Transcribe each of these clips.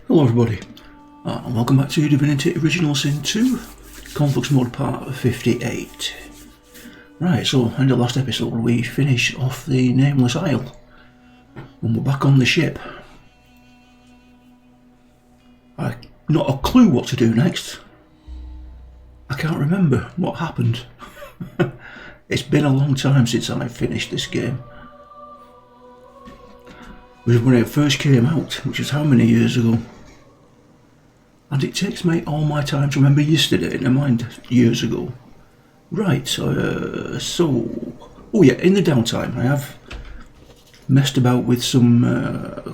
Hello everybody, and welcome back to Divinity Original Sin 2, Conflux Mode Part 58. Right, so in the last episode we finished off the Nameless Isle, and we're back on the ship. I've not a clue what to do next. I can't remember what happened. It's been a long time since I finished this game. It was when it first came out, which is how many years ago? And it takes me all my time to remember yesterday, never mind years ago. Right, oh yeah, in the downtime I have messed about with some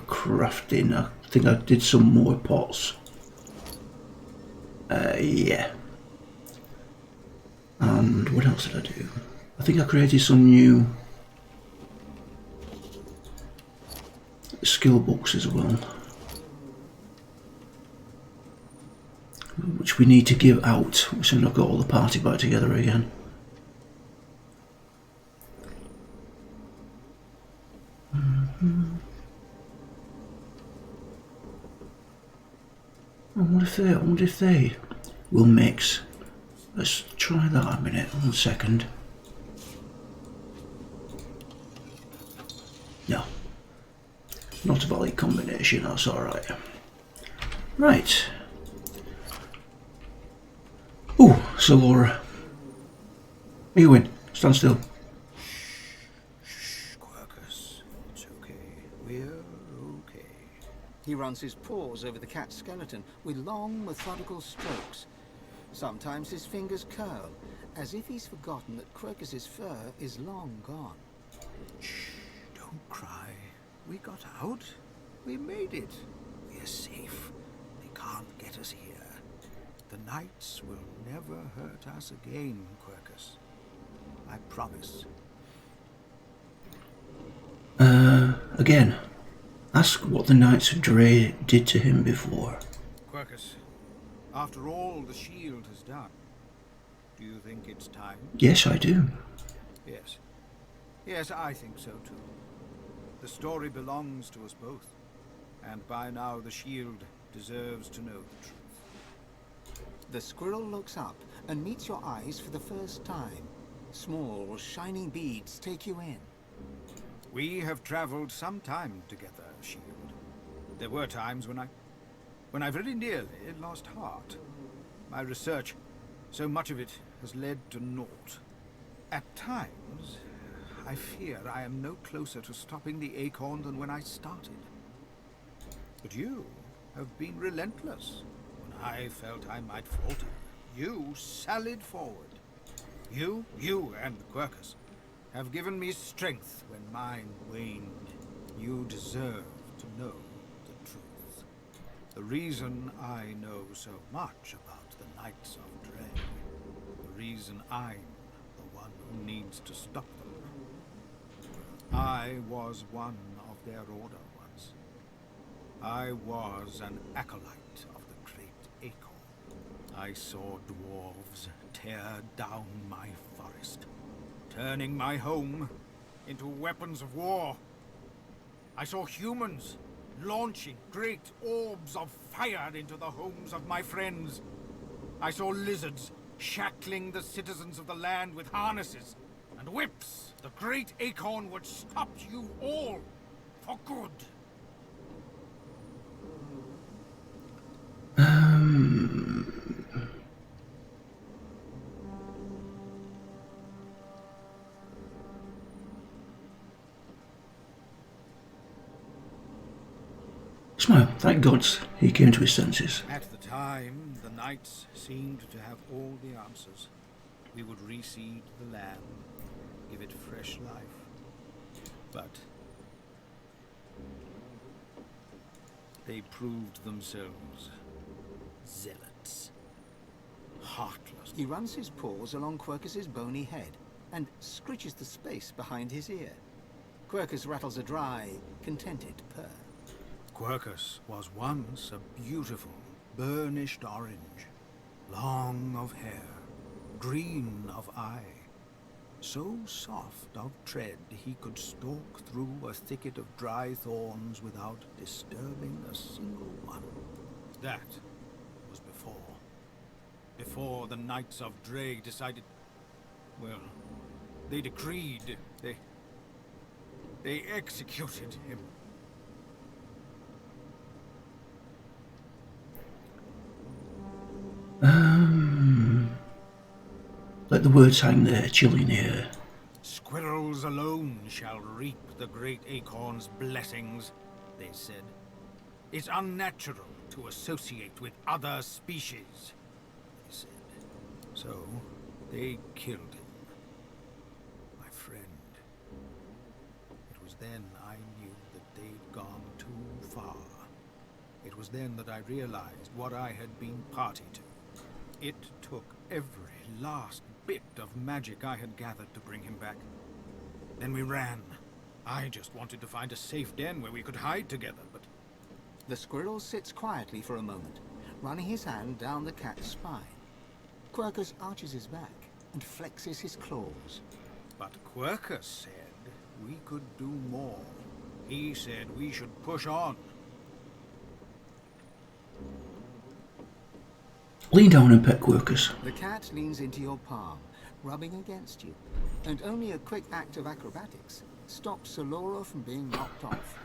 crafting. I think I did some more pots. Yeah. And what else did I do? I think I created some new skill books as well, which we need to give out as soon as I've got all the party back together again. I wonder if they will mix. Let's try that a minute, 1 second. No. Not a valid combination, that's alright. Right. Oh, so Laura. Are you in? Stand still. Shh, Quercus. It's okay. We're okay. He runs his paws over the cat's skeleton with long, methodical strokes. Sometimes his fingers curl, as if he's forgotten that Quercus's fur is long gone. Shh, don't cry. We got out. We made it. We're safe. They can't get us here. The Knights will never hurt us again, Quercus. I promise. Again. Ask what the Knights of Dre did to him before. Quercus, after all the shield has done, do you think it's time? Yes, I do. Yes. Yes, I think so too. The story belongs to us both, and by now the shield deserves to know the truth. The squirrel looks up and meets your eyes for the first time. Small, shining beads take you in. We have traveled some time together, Shield. There were times when I very nearly lost heart. My research, so much of it has led to naught. At times, I fear I am no closer to stopping the acorn than when I started. But you have been relentless. When I felt I might falter, you sallied forward. You and Quercus have given me strength when mine waned. You deserve to know the truth. The reason I know so much about the Knights of Dread, the reason I'm the one who needs to stop them. I was one of their order once. I was an acolyte of the Great Acorn. I saw dwarves tear down my forest, turning my home into weapons of war. I saw humans launching great orbs of fire into the homes of my friends. I saw lizards shackling the citizens of the land with harnesses and whips. The Great Acorn would stop you all for good. Smile. Thank gods he came to his senses. At the time, the Knights seemed to have all the answers. We would reseed the land, give it fresh life. But they proved themselves zealots. Heartless. He runs his paws along Quercus's bony head and scritches the space behind his ear. Quercus rattles a dry, contented purr. Quercus was once a beautiful, burnished orange, long of hair, green of eye, so soft of tread he could stalk through a thicket of dry thorns without disturbing a single one. that was before. Before the Knights of Dre decided... Well, they decreed, they executed him. Let the words hang there, chilling here. Squirrels alone shall reap the great acorn's blessings, they said. It's unnatural to associate with other species, they said. So, they killed him. My friend. It was then I knew that they'd gone too far. It was then that I realized what I had been party to. It took every last bit of magic I had gathered to bring him back. Then we ran. I just wanted to find a safe den where we could hide together, but... The squirrel sits quietly for a moment, running his hand down the cat's spine. Quercus arches his back and flexes his claws. But Quercus said we could do more. He said we should push on. Lean down and pet Quercus. The cat leans into your palm, rubbing against you, and only a quick act of acrobatics stops Solora from being knocked off.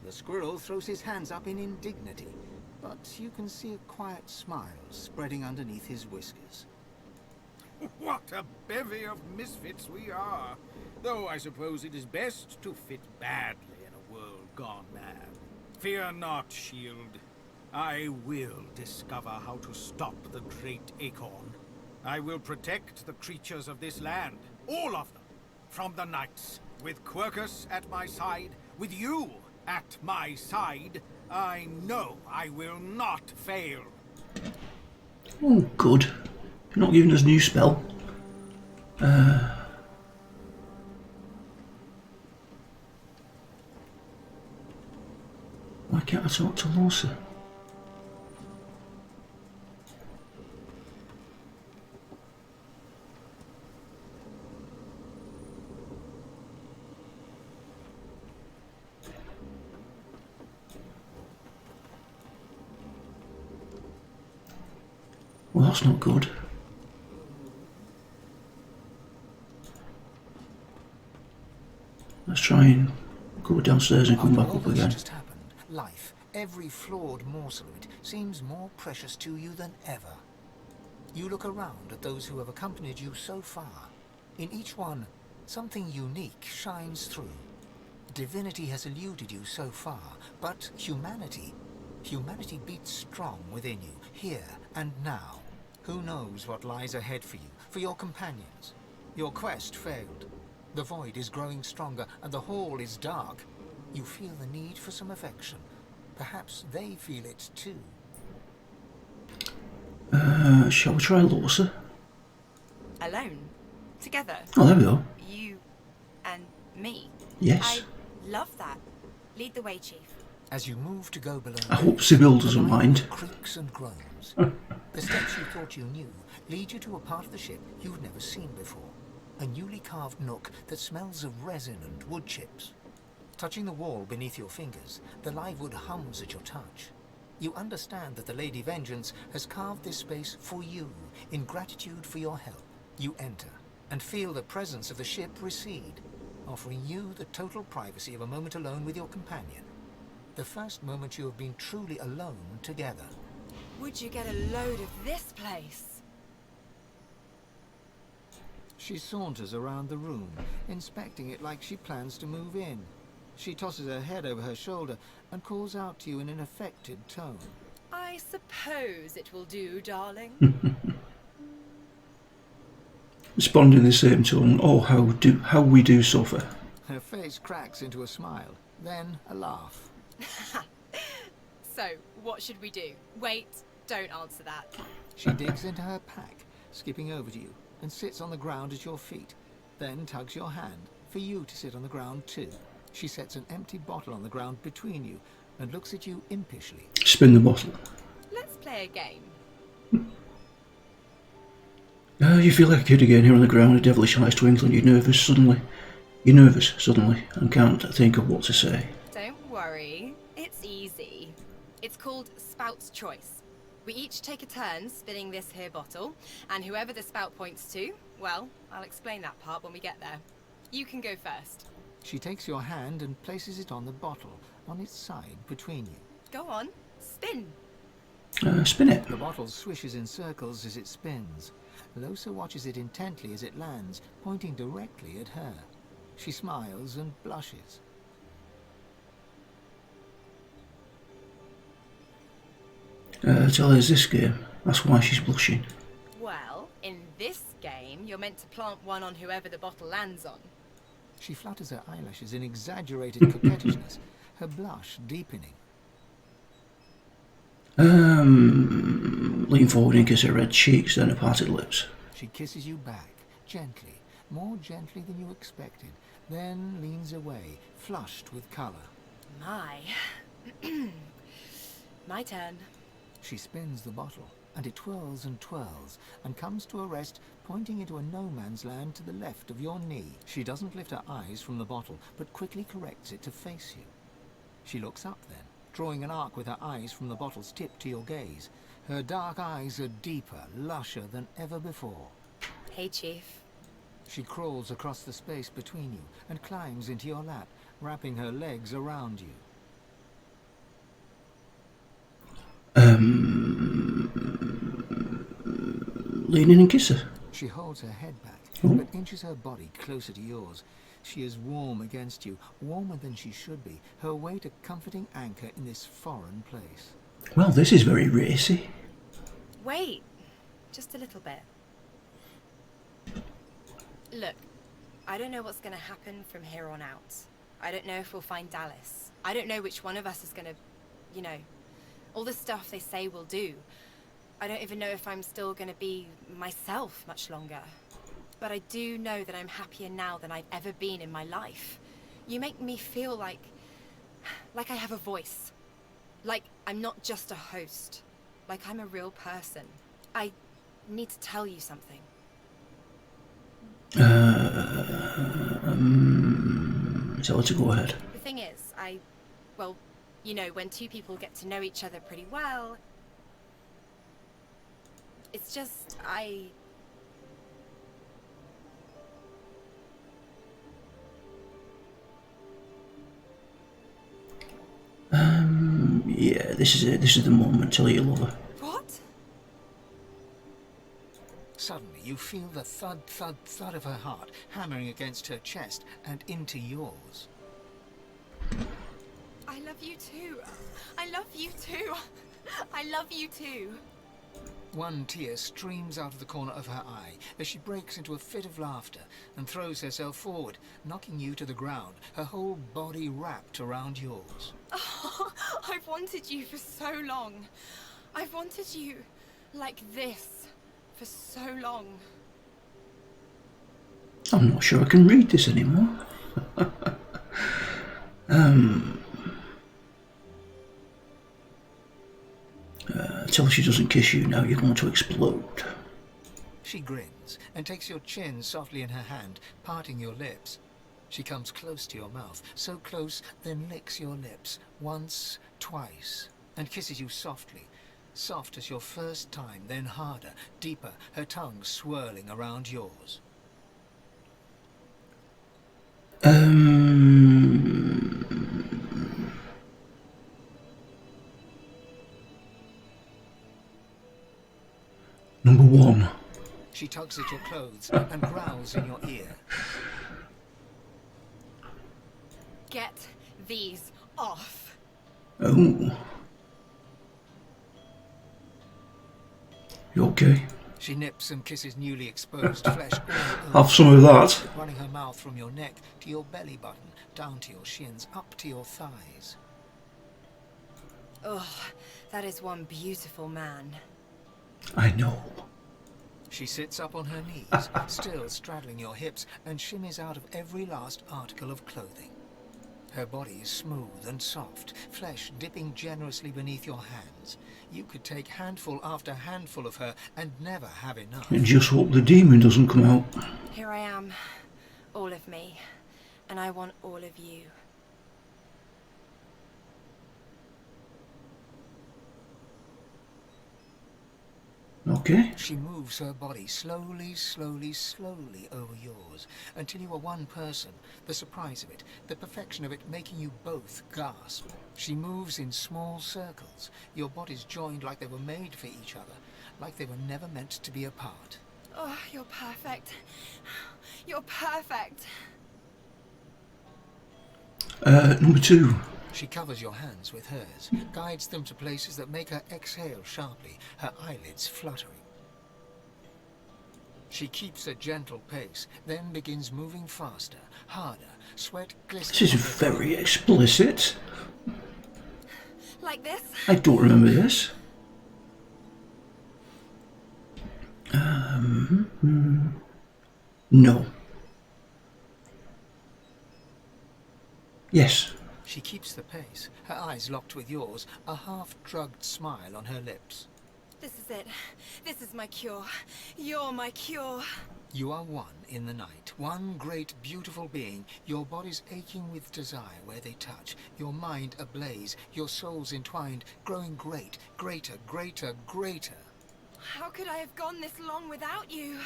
The squirrel throws his hands up in indignity, but you can see a quiet smile spreading underneath his whiskers. What a bevy of misfits we are! Though I suppose it is best to fit badly in a world gone mad. Fear not, Shield. I will discover how to stop the great acorn. I will protect the creatures of this land, all of them, from the knights. With Quercus at my side, with you at my side, I know I will not fail. Oh, good. You're not giving us a new spell. Why can't I talk to Lorsa? Well, that's not good. Let's try and go downstairs and come back up again. Just happened, life, every flawed morsel of it, seems more precious to you than ever. You look around at those who have accompanied you so far. In each one, something unique shines through. Divinity has eluded you so far, but humanity beats strong within you, here and now. Who knows what lies ahead for you, for your companions? Your quest failed. The void is growing stronger, and the hall is dark. You feel the need for some affection. Perhaps they feel it too. Shall we try Lorsa? Alone? Together? Oh, there we go. You and me? Yes. I love that. Lead the way, Chief. As you move to go below, I hope Sybil doesn't mind. Creaks and groans. The steps you thought you knew lead you to a part of the ship you've never seen before. A newly carved nook that smells of resin and wood chips. Touching the wall beneath your fingers, the live wood hums at your touch. You understand that the Lady Vengeance has carved this space for you, in gratitude for your help. You enter, and feel the presence of the ship recede, offering you the total privacy of a moment alone with your companion. The first moment you have been truly alone together. Would you get a load of this place? She saunters around the room, inspecting it like she plans to move in. She tosses her head over her shoulder and calls out to you in an affected tone. I suppose it will do, darling. Respond in the same tone. Oh, how we do suffer. Her face cracks into a smile, then a laugh. So, what should we do? Wait, don't answer that. She digs into her pack, skipping over to you, and sits on the ground at your feet, then tugs your hand, for you to sit on the ground too. She sets an empty bottle on the ground between you, and looks at you impishly. Spin the bottle. Let's play a game. You feel like a kid again here on the ground, a devilish eyes twinkling. You're nervous suddenly, and can't think of what to say. Don't worry, it's easy. It's called Spout's Choice. We each take a turn spinning this here bottle, and whoever the spout points to, well, I'll explain that part when we get there. You can go first. She takes your hand and places it on the bottle, on its side between you. Go on, spin. Spin it. The bottle swishes in circles as it spins. Lohse watches it intently as it lands, pointing directly at her. She smiles and blushes. Tell her it's this game. That's why she's blushing. Well, in this game, you're meant to plant one on whoever the bottle lands on. She flutters her eyelashes in exaggerated coquettishness, her blush deepening. Lean forward and kiss her red cheeks, then her parted lips. She kisses you back, gently, more gently than you expected, then leans away, flushed with colour. My. My turn. She spins the bottle, and it twirls and comes to a rest, pointing into a no-man's land to the left of your knee. She doesn't lift her eyes from the bottle, but quickly corrects it to face you. She looks up then, drawing an arc with her eyes from the bottle's tip to your gaze. Her dark eyes are deeper, lusher than ever before. Hey, Chief. She crawls across the space between you and climbs into your lap, wrapping her legs around you. Lean in and kiss her. She holds her head back, Oh. but inches her body closer to yours. She is warm against you, warmer than she should be, her weight a comforting anchor in this foreign place. Well, this is very racy. Wait, just a little bit. Look, I don't know what's going to happen from here on out. I don't know if we'll find Dallas. I don't know which one of us is going to, you know, all the stuff they say we'll do. I don't even know if I'm still going to be myself much longer. But I do know that I'm happier now than I've ever been in my life. You make me feel like I have a voice. Like I'm not just a host. Like I'm a real person. I need to tell you something. Tell her to go ahead. The thing is, well, you know, when two people get to know each other pretty well, it's just, Yeah, this is it. This is the moment. Tell her you love her. What? Suddenly you feel the thud, thud, thud of her heart hammering against her chest and into yours. I love you too. I love you too. I love you too. One tear streams out of the corner of her eye as she breaks into a fit of laughter and throws herself forward, knocking you to the ground, her whole body wrapped around yours. Oh, I've wanted you for so long. I've wanted you like this for so long. I'm not sure I can read this anymore. Tell her she doesn't kiss you now. You're going to explode. She grins and takes your chin softly in her hand, parting your lips. She comes close to your mouth, so close, then licks your lips, once, twice, and kisses you softly. Soft as your first time, then harder, deeper, her tongue swirling around yours. Number one. She tugs at your clothes and growls in your ear. Get these off. Oh. You okay? She nips and kisses newly exposed flesh all over, Have some of that. running her mouth from your neck to your belly button, down to your shins, up to your thighs. Ugh, that is one beautiful man. I know. She sits up on her knees, still straddling your hips, and shimmies out of every last article of clothing. Her body is smooth and soft, flesh dipping generously beneath your hands. You could take handful after handful of her and never have enough. And just hope the demon doesn't come out. Here I am, all of me, and I want all of you. Okay. She moves her body slowly, slowly, slowly over yours, until you are one person. The surprise of it, the perfection of it, making you both gasp. She moves in small circles, your bodies joined like they were made for each other, like they were never meant to be apart. Oh, you're perfect. You're perfect. Number 2. She covers your hands with hers, guides them to places that make her exhale sharply, her eyelids fluttering. She keeps a gentle pace, then begins moving faster, harder, sweat glistening. This is very explicit. Like this? I don't remember this. No. Yes. She keeps the pace, her eyes locked with yours, a half-drugged smile on her lips. This is it. This is my cure. You're my cure. You are one in the night, one great beautiful being, your bodies aching with desire where they touch, your mind ablaze, your souls entwined, growing great, greater, greater, greater. How could I have gone this long without you?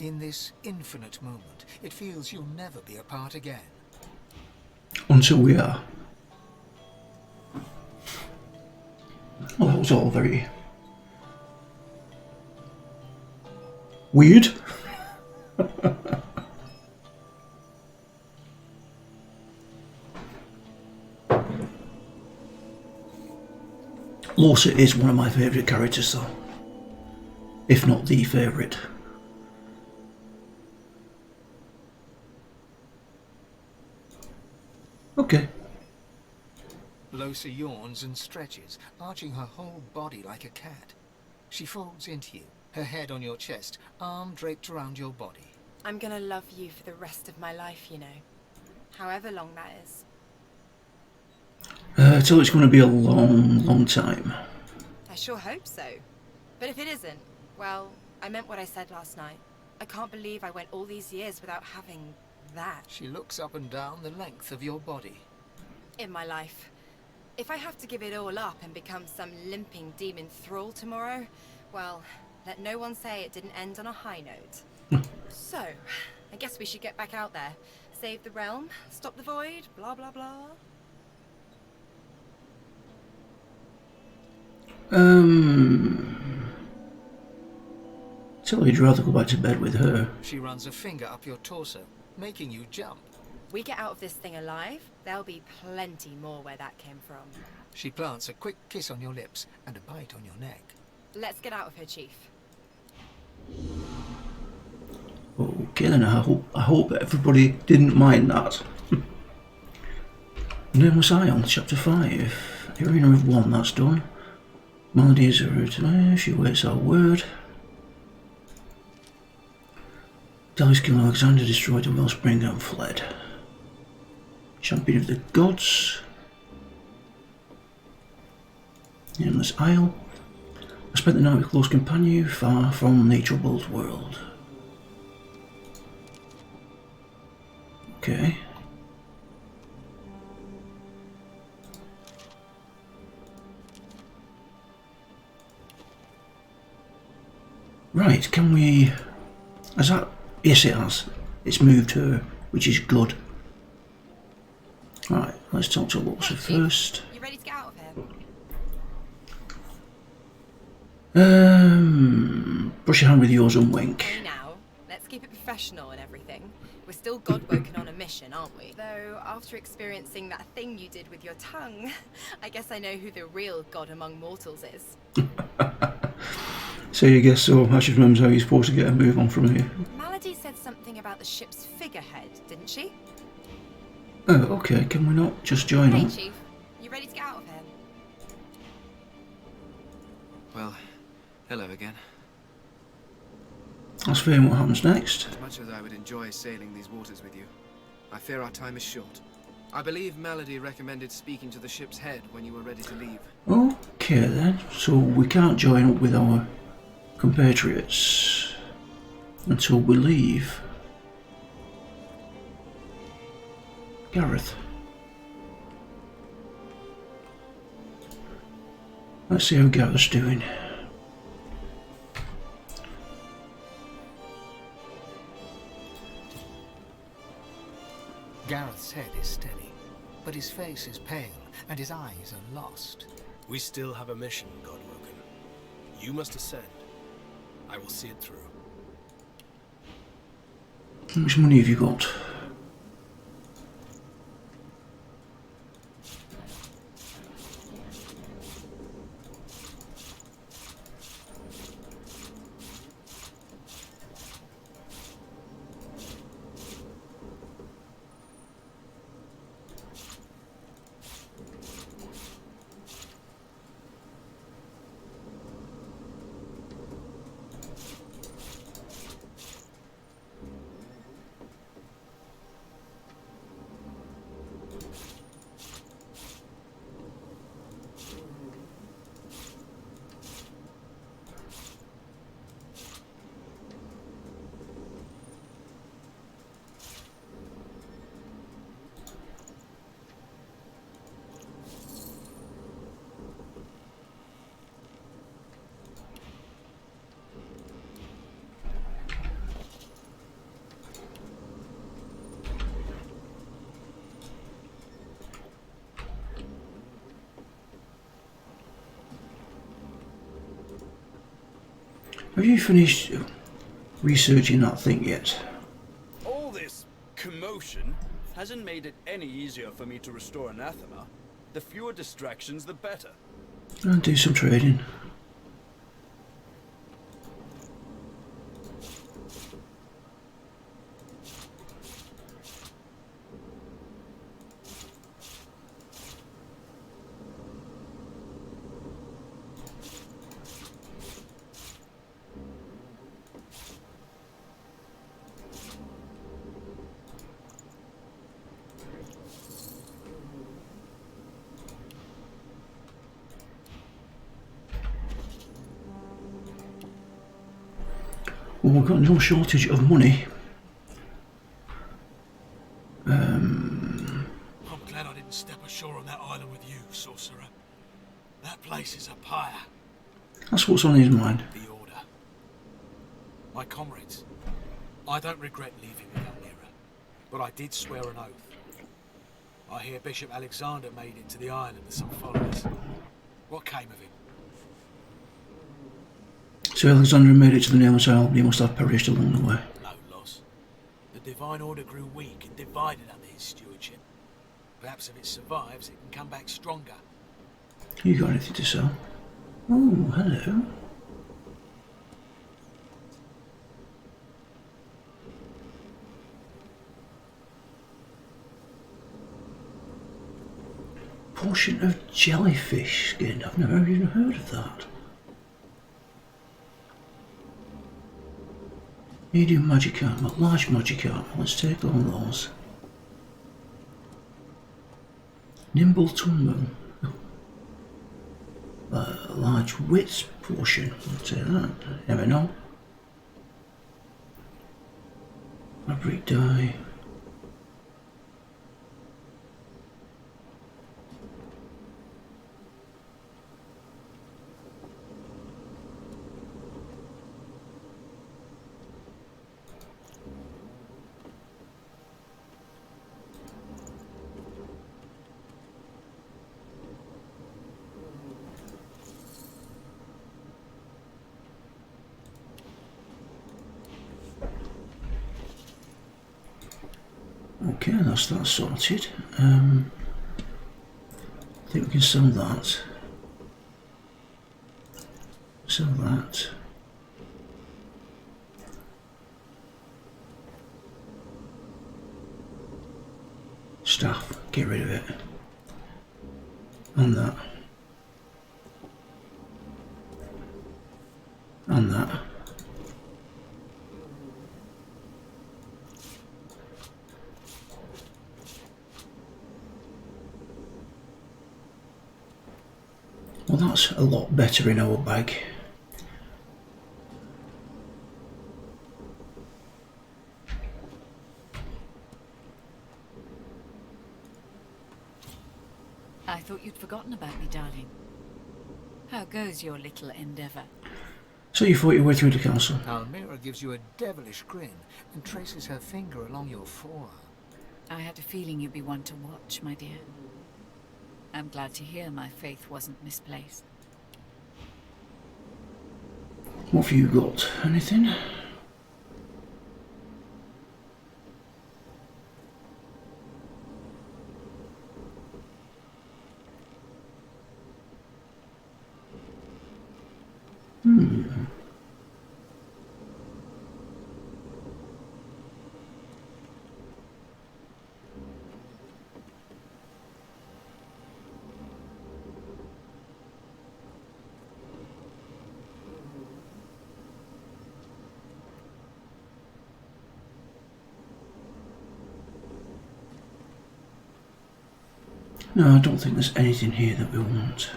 In this infinite moment, it feels you'll never be apart again. Until we are. Well, that was all very weird. Lorsa is one of my favourite characters though, if not the favourite. Okay. Losa yawns and stretches, arching her whole body like a cat. She folds into you, her head on your chest, arm draped around your body. I'm gonna love you for the rest of my life, you know. However long that is. So it's going to be a long, long time. I sure hope so. But if it isn't, well, I meant what I said last night. I can't believe I went all these years without having that She looks up and down the length of your body. in my life. If I have to give it all up and become some limping demon thrall tomorrow, well, let no one say it didn't end on a high note. So, I guess we should get back out there. Save the realm, stop the void, blah blah blah. So you'd rather go back to bed with her. She runs a finger up your torso, making you jump. We get out of this thing alive, there'll be plenty more where that came from. She plants a quick kiss on your lips and a bite on your neck. Let's get out of here, Chief. Okay then, I hope everybody didn't mind that. Nameless Ion, Chapter 5. Arena of 1, that's done. Melody is a routine, she waits our word. Dallas killed Alexander, destroyed the wellspring and fled. Champion of the Gods. Nameless Isle. I spent the night with close companion, far from the troubled world. Okay. Right, can we... Has that... Yes, it has. It's moved her, which is good. Right, let's talk to Lorsa first. You ready to get out of here? Brush your hand with yours and wink. Hey now, let's keep it professional and everything. We're still God-woken on a mission, aren't we? Though, after experiencing that thing you did with your tongue, I guess I know who the real god among mortals is. So you guess so. I should remember how you're supposed to get a move on from here. Malady said something about the ship's figurehead, didn't she? Oh, okay. Can we not just join Hey, on? Chief. You ready to get out of here? Well, hello again. Let's fear what happens next. As much as I would enjoy sailing these waters with you, I fear our time is short. I believe Melody recommended speaking to the ship's head when you were ready to leave. Okay then. So we can't join up with our compatriots until we leave. Gareth. Let's see how Gareth's doing. Darth's head is steady, but his face is pale and his eyes are lost. We still have a mission, Godwoken. You must ascend. I will see it through. How much money have you got? Have you finished researching that thing yet? All this commotion hasn't made it any easier for me to restore anathema. The fewer distractions, the better. I'll do some trading. Well, we've got no shortage of money. I'm glad I didn't step ashore on that island with you, sorcerer. That place is a pyre. That's what's on his mind. The Order. My comrades. I don't regret leaving without Mira, but I did swear an oath. I hear Bishop Alexander made it to the island with some followers. What came of him? So Alexander made it to the Nameless Isle, but he must have perished along the way. No loss. The Divine Order grew weak and divided under his stewardship. Perhaps if it survives, it can come back stronger. You got anything to sell? Oh, hello. Portion of jellyfish skin. I've never even heard of that. Medium magic armor, large magic armor. Let's take all those. Nimble tumble. Large wits portion. Let's say that. Never know. Fabric dye. Okay, that's that sorted. I think we can sell that. Sell that. Staff, get rid of it. And that. And that. Well, that's a lot better in our bag. I thought you'd forgotten about me, darling. How goes your little endeavour? So you fought your way through the castle. Almira gives you a devilish grin and traces her finger along your forearm. I had a feeling you'd be one to watch, my dear. I'm glad to hear my faith wasn't misplaced. What have you got? Anything? No, I don't think there's anything here that we want.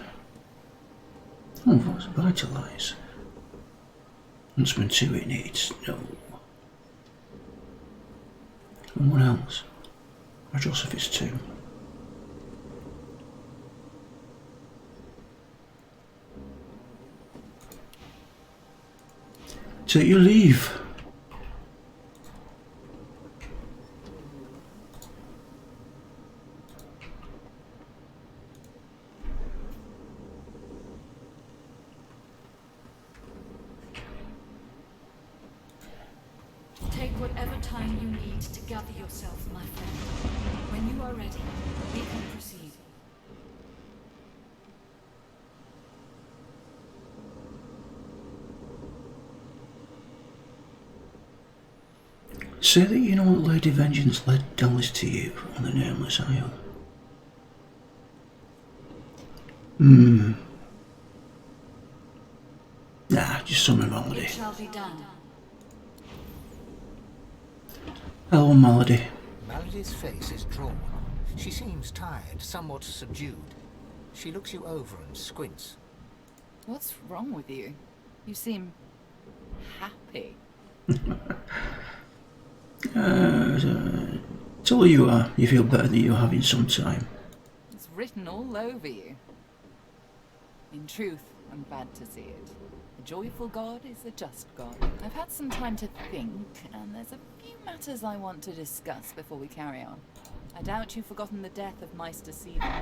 Oh, what's Vitalise? Huntsman 2 it needs. No. And what else? Or Josephus 2. Take your leave. Take whatever time you need to gather yourself, my friend. When you are ready, we can proceed. Say that you know what Lady Vengeance led Dallas to you on the Nameless Isle. Nah, just summon Melody. It shall be done. Hello, Melody. Melody's face is drawn. She seems tired, somewhat subdued. She looks you over and squints. What's wrong with you? You seem happy. Tell her you are. You feel better than you're having some time. It's written all over you. In truth, I'm glad to see it. A joyful God is a just God. I've had some time to think, and there's a few matters I want to discuss before we carry on. I doubt you've forgotten the death of Meister Siva.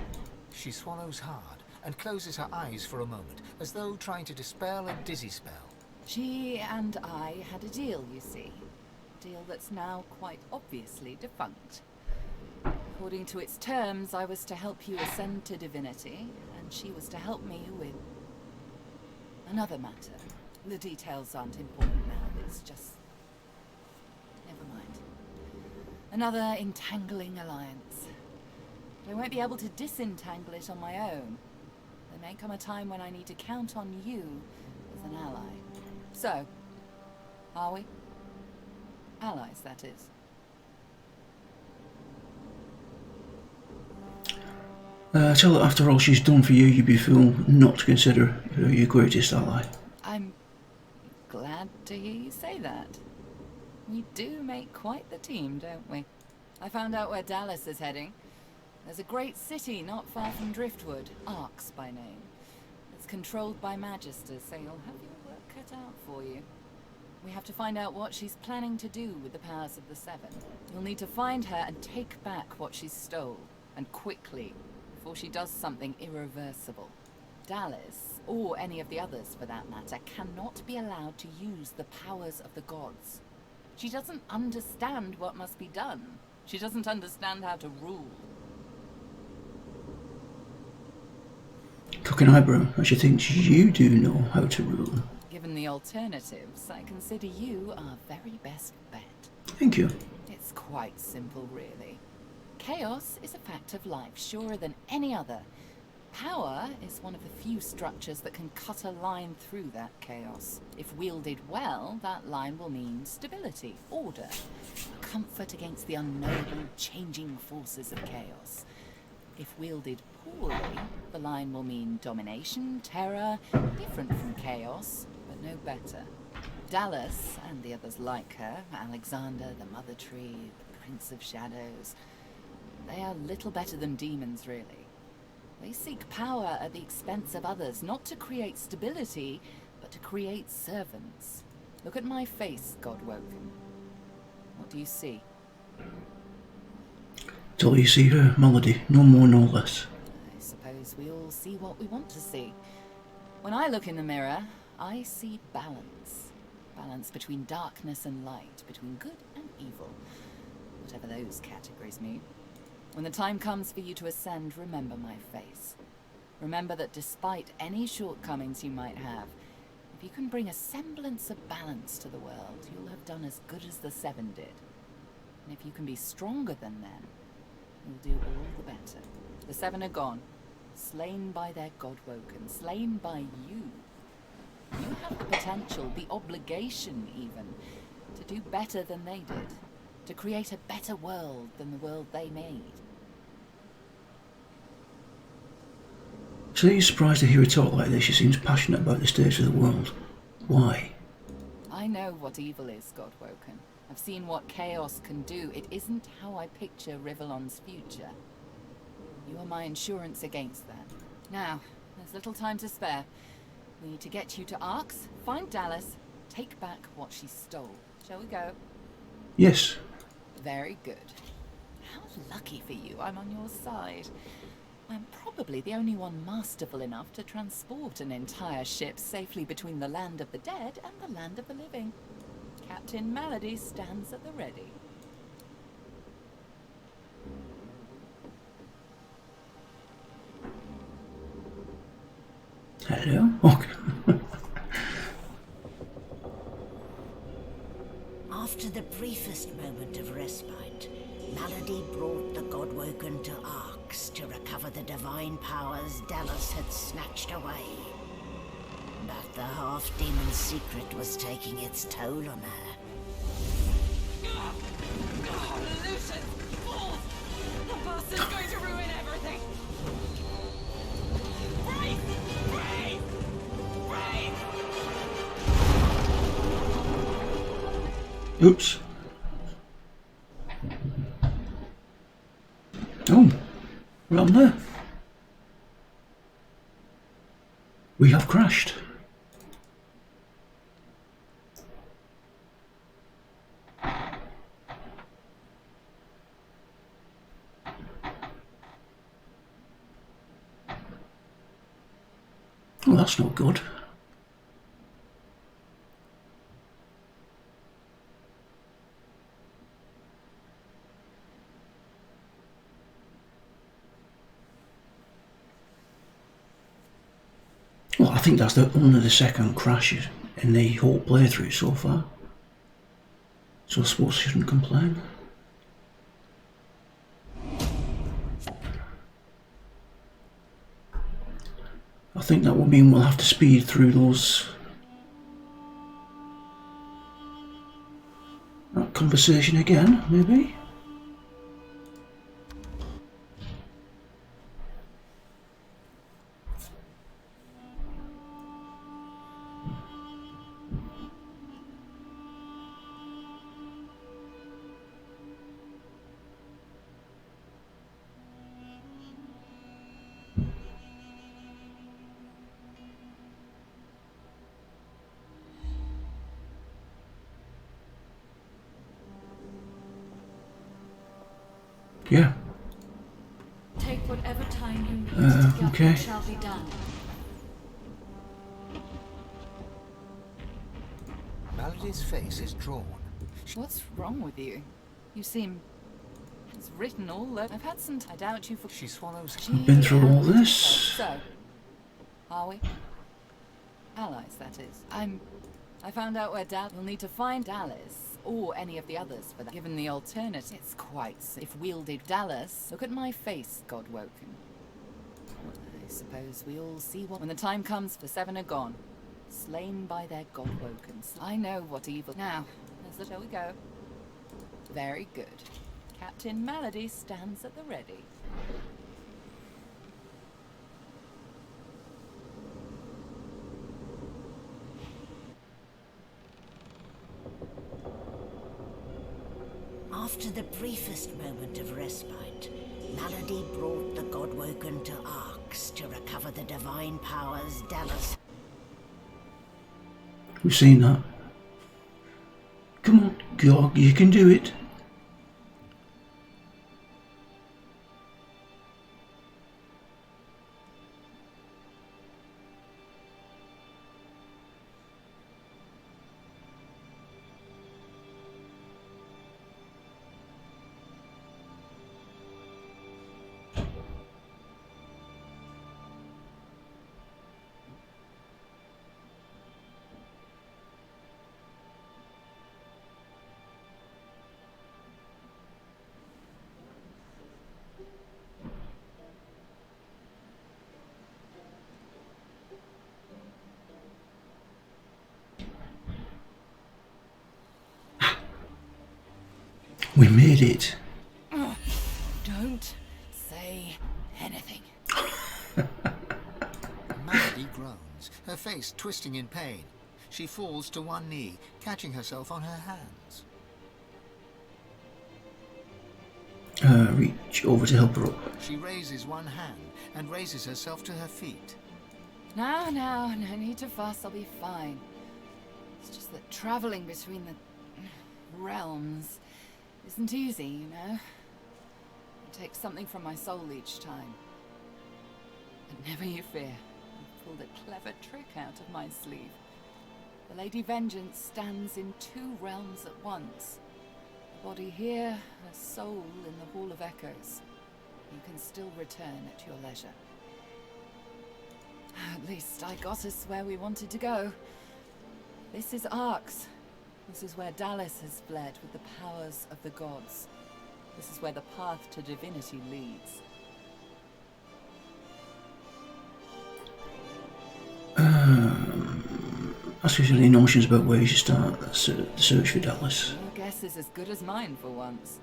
She swallows hard and closes her eyes for a moment, as though trying to dispel a dizzy spell. She and I had a deal, you see. A deal that's now quite obviously defunct. According to its terms, I was to help you ascend to divinity, and she was to help me with another matter. The details aren't important now, it's just... never mind. Another entangling alliance. But I won't be able to disentangle it on my own. There may come a time when I need to count on you as an ally. So, are we? Allies, that is. Tell her after all she's done for you, you'd be fool not to consider her your greatest ally. I'm glad to hear you say that. We do make quite the team, don't we? I found out where Dallas is heading. There's a great city not far from Driftwood, Arx by name. It's controlled by Magisters, so you'll have your work cut out for you. We have to find out what she's planning to do with the powers of the Seven. You'll need to find her and take back what she stole, and quickly, before she does something irreversible. Dallas, or any of the others for that matter, cannot be allowed to use the powers of the gods. She doesn't understand what must be done. She doesn't understand how to rule. Cock an eyebrow, as she thinks you do know how to rule. Given the alternatives, I consider you our very best bet. Thank you. It's quite simple, really. Chaos is a fact of life, surer than any other. Power is one of the few structures that can cut a line through that chaos. If wielded well, that line will mean stability, order, comfort against the unknowable, changing forces of chaos. If wielded poorly, the line will mean domination, terror, different from chaos, but no better. Dallas, and the others like her, Alexander, the Mother Tree, the Prince of Shadows, they are little better than demons, really. They seek power at the expense of others, not to create stability, but to create servants. Look at my face, Godwoken. What do you see? Till you see her, Melody, no more, no less. I suppose we all see what we want to see. When I look in the mirror, I see balance. Balance between darkness and light, between good and evil. Whatever those categories mean. When the time comes for you to ascend, remember my face. Remember that despite any shortcomings you might have, if you can bring a semblance of balance to the world, you'll have done as good as the Seven did. And if you can be stronger than them, you'll do all the better. The Seven are gone, slain by their Godwoken, slain by you. You have the potential, the obligation even, to do better than they did. To create a better world than the world they made. So you're surprised to hear her talk like this? She seems passionate about the state of the world. Why? I know what evil is, Godwoken. I've seen what chaos can do. It isn't how I picture Rivellon's future. You are my insurance against that. Now, there's little time to spare. We need to get you to Arx, find Dallas, take back what she stole. Shall we go? Yes. Very good. How lucky for you I'm on your side. I'm probably the only one masterful enough to transport an entire ship safely between the land of the dead and the land of the living. Captain Malady stands at the ready. Hello? Okay. After the briefest moment of respite, Malady brought the Godwoken to Arx to recover the divine powers Dallas had snatched away. But the half-demon's secret was taking its toll on her. Lucius! Fools! The bastard's going to ruin everything! Brace! Brace! Brace! Oops. Oh, we're on there. We have crashed. Well, that's not good. Well, I think that's only the second crash in the whole playthrough so far. So I suppose I shouldn't complain. I think that will mean we'll have to speed through that conversation again, maybe? Yeah. Take whatever time you need to get okay. what shall be done. Melody's face is drawn. What's wrong with you? You seem... It's written all over. I've had some... I doubt you for... She swallows. Been through all this. So, are we? Allies, that is. I found out where Dad will need to find Dallas, or any of the others for that. Given the alternative, it's quite... If wielded Dallas, look at my face, Godwoken. I suppose we all see what... When the time comes, the Seven are gone. Slain by their Godwokens. I know what evil... Now, shall we go? Very good. Captain Malady stands at the ready. After the briefest moment of respite, Malady brought the Godwoken to Arx to recover the divine powers Dallas... We've seen that. Come on, Georg, you can do it. We made it. Don't say anything. Melody groans, her face twisting in pain. She falls to one knee, catching herself on her hands. Reach over to help her up. She raises one hand and raises herself to her feet. Now, no need to fuss, I'll be fine. It's just that traveling between the realms isn't easy, you know? It takes something from my soul each time. But never you fear, I've pulled a clever trick out of my sleeve. The Lady Vengeance stands in 2 realms at once. A body here, a soul in the Hall of Echoes. You can still return at your leisure. At least I got us where we wanted to go. This is Arx. This is where Dallas has fled with the powers of the gods. This is where the path to divinity leads. Ask if you have any notions about where you should start the search for Dallas. Your guess is as good as mine for once.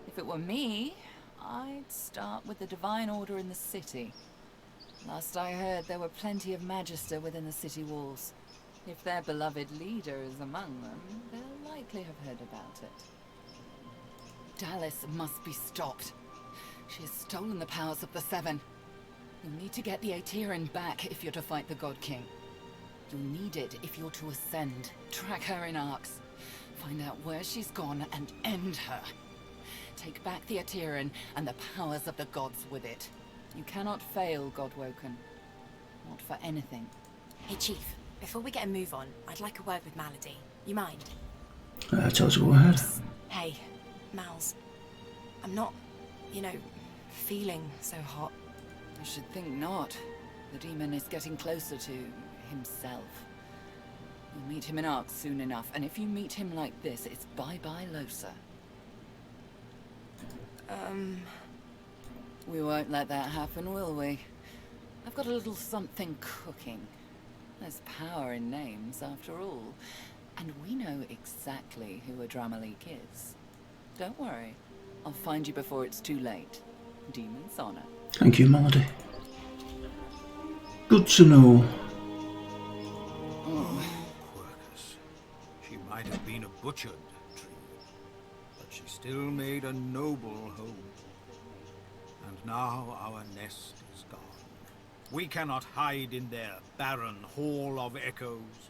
If it were me, I'd start with the Divine Order in the city. Last I heard, there were plenty of Magister within the city walls. If their beloved leader is among them, they'll likely have heard about it. Dallas must be stopped. She has stolen the powers of the Seven. You'll need to get the Aetherin back if you're to fight the God King. You'll need it if you're to ascend. Track her in Arx. Find out where she's gone and end her. Take back the Aetherin and the powers of the gods with it. You cannot fail, Godwoken. Not for anything. Hey, Chief. Before we get a move on, I'd like a word with Malady. You mind? Tell us go ahead. Hey, Mals. I'm not, you know, feeling so hot. I should think not. The demon is getting closer to himself. You'll meet him in Arx soon enough, and if you meet him like this, it's bye-bye Losa. We won't let that happen, will we? I've got a little something cooking. There's power in names, after all. And we know exactly who Adramalik is. Don't worry. I'll find you before it's too late. Demon's honor. Thank you, Melody. Good to know. Quercus. She might have been a butchered tree, but she still made a noble home. And now our nest is gone. We cannot hide in their barren hall of echoes.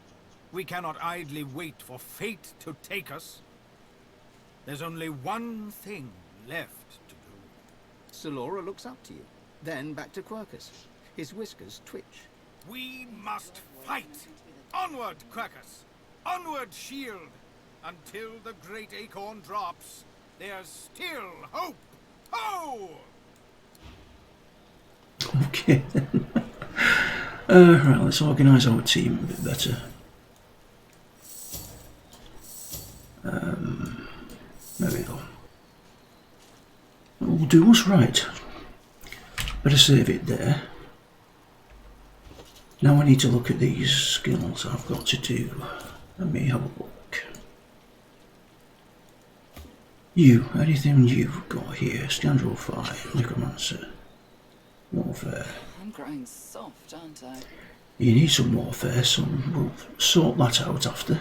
We cannot idly wait for fate to take us. There's only one thing left to do. Solora looks up to you, then back to Quercus. His whiskers twitch. We must fight! Onward, Quercus! Onward, shield! Until the great acorn drops, there's still hope! Ho! Okay then. Right, let's organise our team a bit better. There we go. We'll do what's right. Better save it there. Now I need to look at these skills I've got to do. Let me have a look. Anything you've got here? Scoundrel 5, Necromancer, Warfare. I'm growing soft, aren't I? You need some warfare, so we'll sort that out after.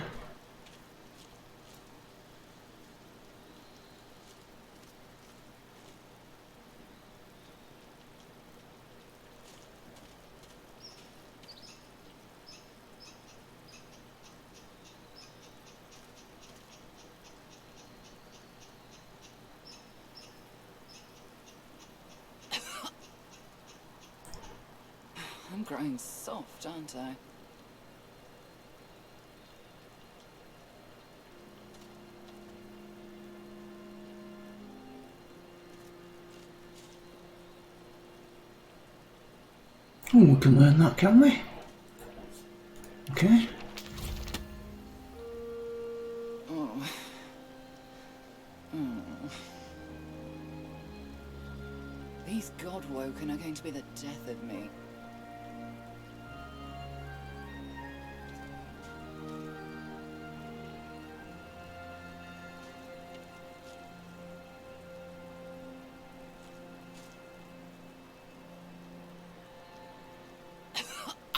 I'm growing soft, aren't I? Oh, we can learn that, can we? Okay. These Godwoken are going to be the death of me.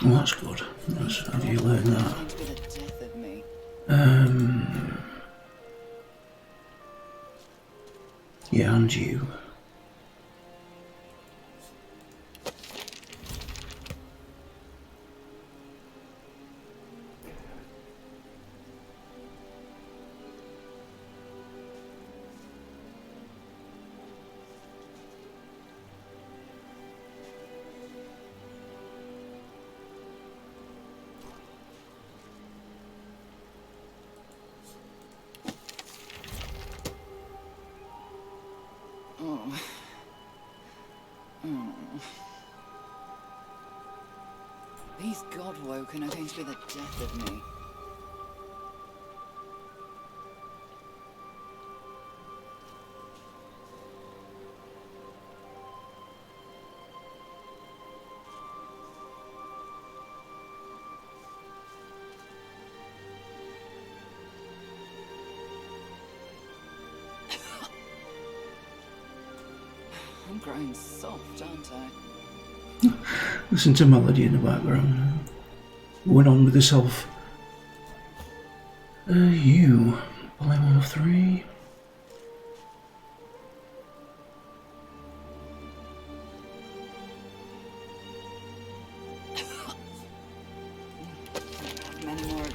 Well, that's good. Have you learned that? Going to be the death of me. Yeah, and you. These Godwoken are going to be the death of me. I'm growing soft, aren't I? Listen to melody in the background. Going on with yourself. You. Buy 1 of 3.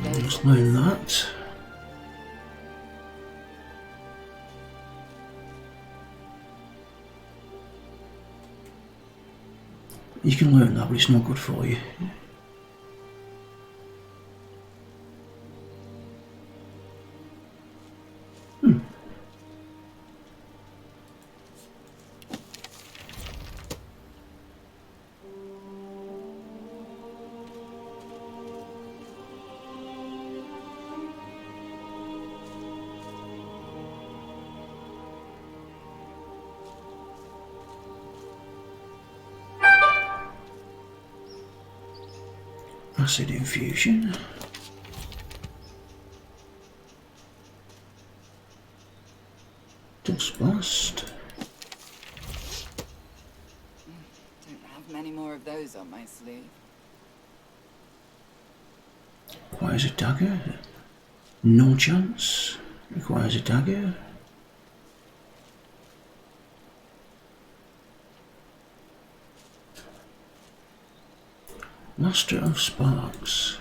Let's learn that. You can learn that, but it's not good for you. Acid infusion. Dust blast. Don't have many more of those on my sleeve. Requires a dagger. No chance. Requires a dagger. Master of Sparks.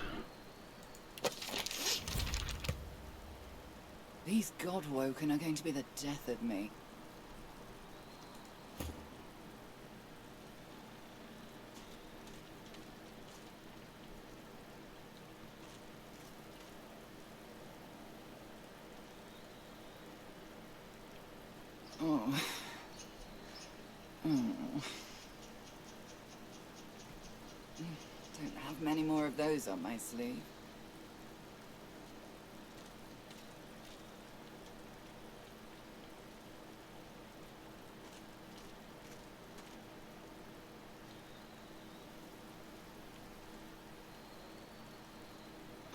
These Godwoken are going to be the death of me. Oh. Don't have many more of those on my sleeve.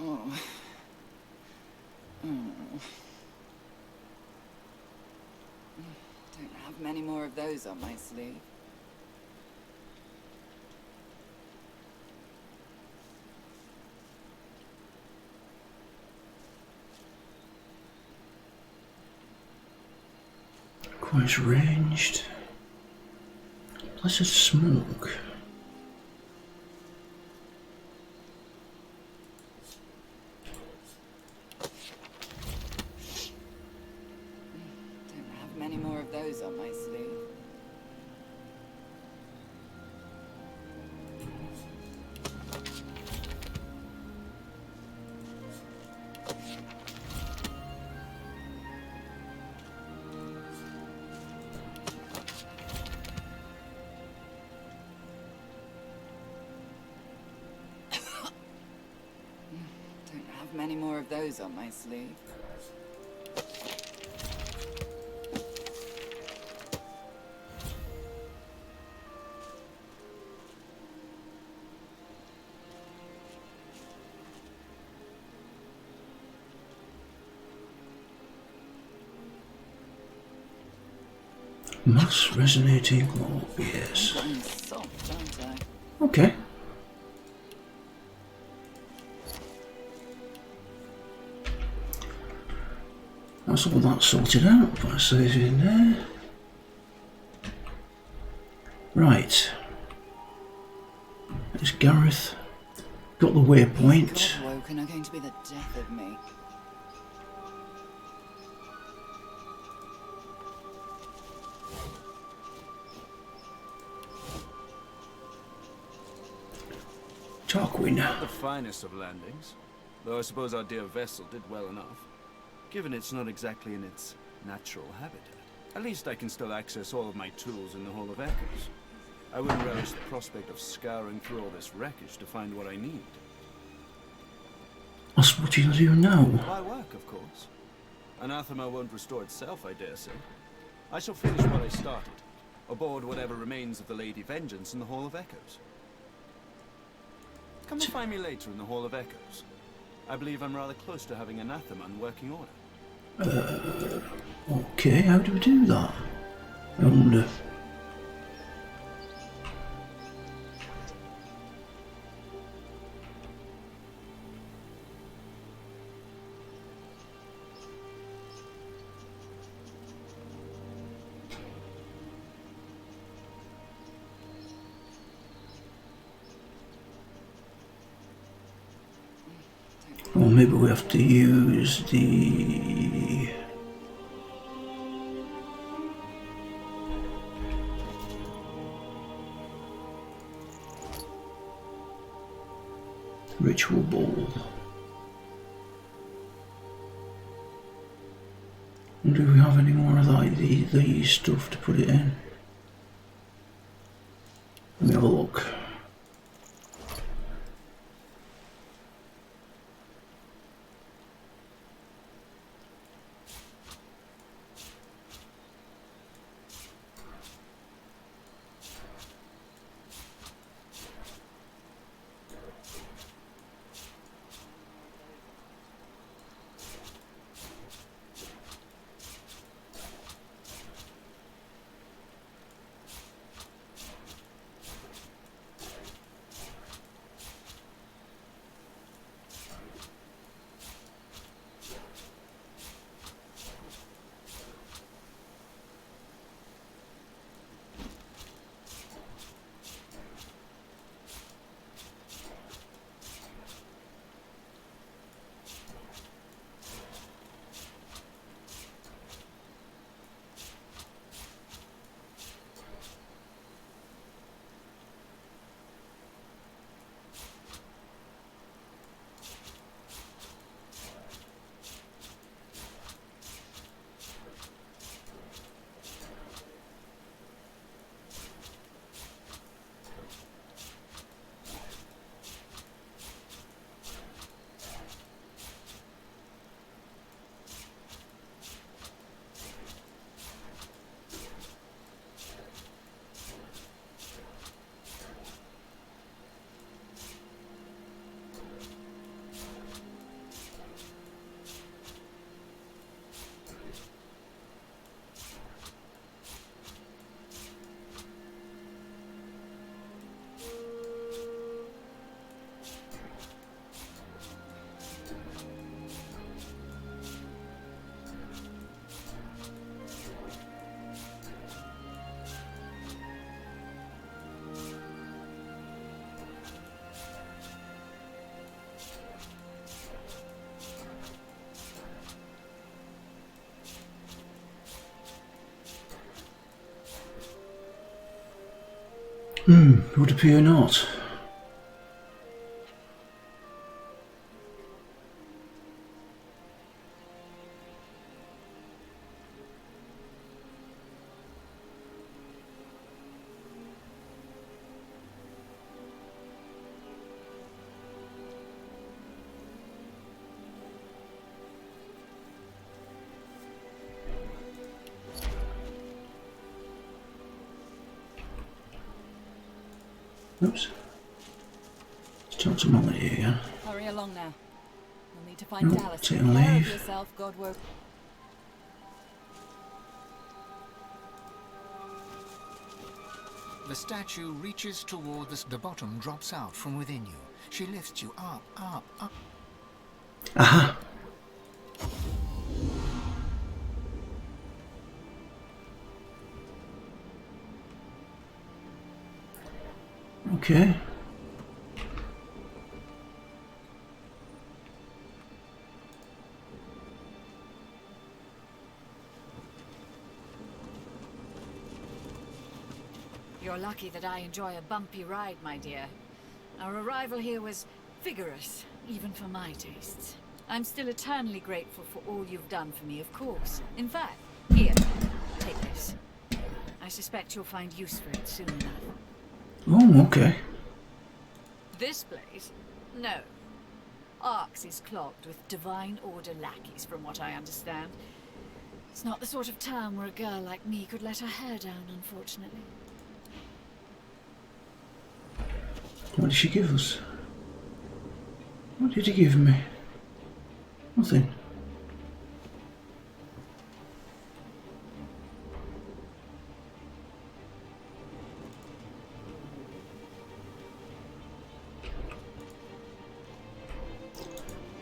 Oh. Don't have many more of those on my sleeve. Quite ranged. Blessed smoke. Don't have many more of those on my sleeve. Many more of those on my sleeve. Mass resonating globe, yes. I'm soft, aren't I? Okay. That's all that sorted out. Put a save in there. Right. There's Gareth. Got the waypoint. Godwoken are going to be the death of me. Tarquin. Not the finest of landings, though I suppose our dear vessel did well enough, given it's not exactly in its natural habitat. At least I can still access all of my tools in the Hall of Echoes. I wouldn't relish the prospect of scouring through all this wreckage to find what I need. That's what you do now. My work, of course. Anathema won't restore itself, I dare say. I shall finish what I started, aboard whatever remains of the Lady Vengeance in the Hall of Echoes. Come and find me later in the Hall of Echoes. I believe I'm rather close to having Anathema in working order. Okay, how do we do that? I wonder. Or maybe we have to use the ritual ball. And do we have any more of like these stuff to put it in? Let me have a look. Would appear not. Oops. Let's talk to Molly again. Hurry along now. We'll need to find Dallas. Take Take a care of leave. yourself, Godwoken. The statue reaches toward the bottom drops out from within you. She lifts you up, up, up. Aha! Okay. You're lucky that I enjoy a bumpy ride, my dear. Our arrival here was vigorous, even for my tastes. I'm still eternally grateful for all you've done for me, of course. In fact, here, take this. I suspect you'll find use for it soon enough. Oh, okay. This place? No. Arx is clogged with Divine Order lackeys, from what I understand. It's not the sort of town where a girl like me could let her hair down, unfortunately. What did she give us? What did he give me? Nothing.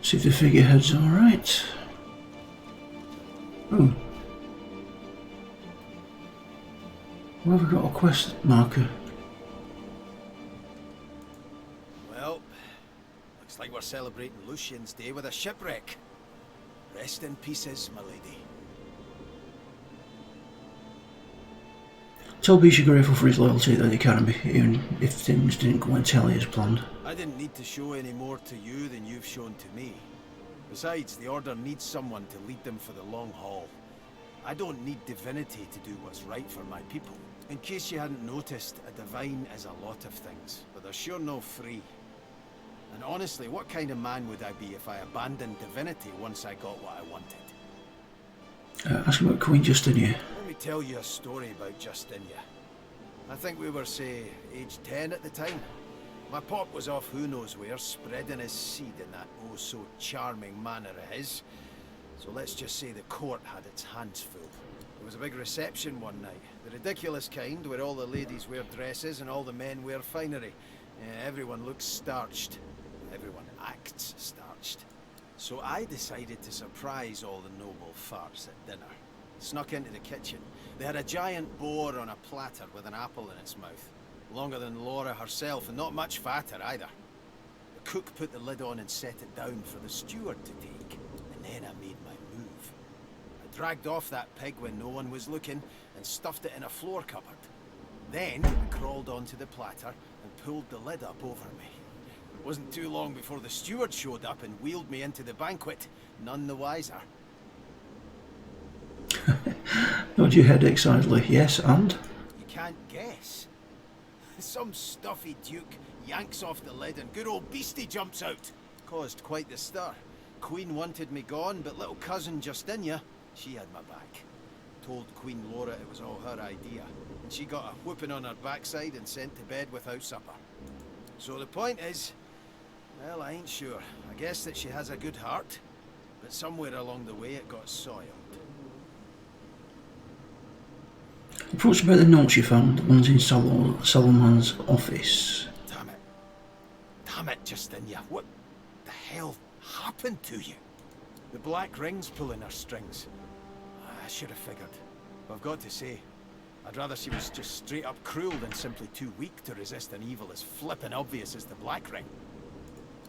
See if the figurehead's alright. Oh. Where have we got a quest marker? Well, looks like we're celebrating Lucian's Day with a shipwreck. Rest in pieces, my lady. Toby should be grateful for his loyalty at the Academy, even if things didn't go entirely as planned. I didn't need to show any more to you than you've shown to me. Besides, the Order needs someone to lead them for the long haul. I don't need Divinity to do what's right for my people. In case you hadn't noticed, a Divine is a lot of things, but they're sure no free. And honestly, what kind of man would I be if I abandoned Divinity once I got what I wanted? Ask about Queen Justinia. Let me tell you a story about Justinia. I think we were, say, age 10 at the time. My pop was off who knows where, spreading his seed in that oh-so-charming manner of his. So let's just say the court had its hands full. There was a big reception one night. The ridiculous kind, where all the ladies wear dresses and all the men wear finery. Everyone looks starched. Everyone acts starched. So I decided to surprise all the noble farts at dinner. Snuck into the kitchen. They had a giant boar on a platter with an apple in its mouth. Longer than Laura herself, and not much fatter either. The cook put the lid on and set it down for the steward to take. And then I made my move. I dragged off that pig when no one was looking, and stuffed it in a floor cupboard. Then I crawled onto the platter and pulled the lid up over me. It wasn't too long before the steward showed up and wheeled me into the banquet, none the wiser. Nod your head excitedly. Yes, and? You can't guess. Some stuffy duke yanks off the lid and good old beastie jumps out. Caused quite the stir. Queen wanted me gone, but little cousin Justinia, she had my back. Told Queen Laura it was all her idea, and she got a whooping on her backside and sent to bed without supper. So the point is, well, I ain't sure. I guess that she has a good heart, but somewhere along the way it got soiled. Approach about the notes you found, the ones in Solomon's office. Damn it. Damn it, Justinia. What the hell happened to you? The Black Ring's pulling her strings. I should have figured. But I've got to say, I'd rather she was just straight up cruel than simply too weak to resist an evil as flippin' obvious as the Black Ring.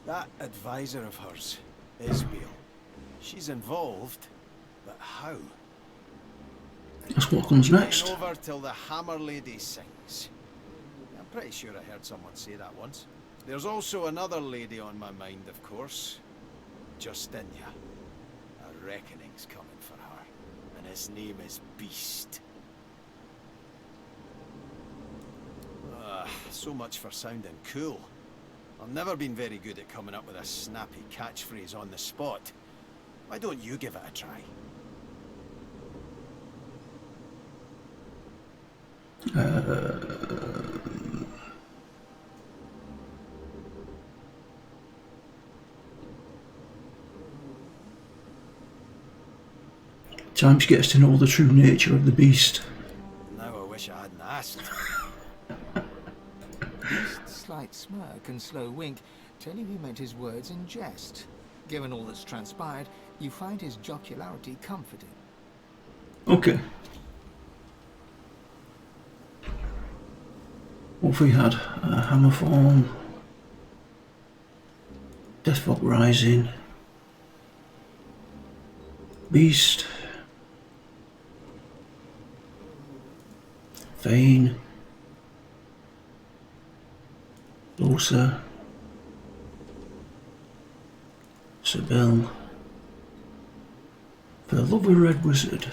That advisor of hers, Isbiel, she's involved, but how? That's what comes next. Over till the Hammer Lady sings. I'm pretty sure I heard someone say that once. There's also another lady on my mind, of course. Justinia. A reckoning's coming for her, and his name is Beast. So much for sounding cool. I've never been very good at coming up with a snappy catchphrase on the spot. Why don't you give it a try? Time to get us to know the true nature of the beast. Now I wish I hadn't asked. Beast's slight smirk and slow wink tell you he meant his words in jest. Given all that's transpired, you find his jocularity comforting. Okay. What have we had? Hammerfall, Deathfog Rising, Beast, Vane, Losa, Sibyl, For the Love of Red Wizard.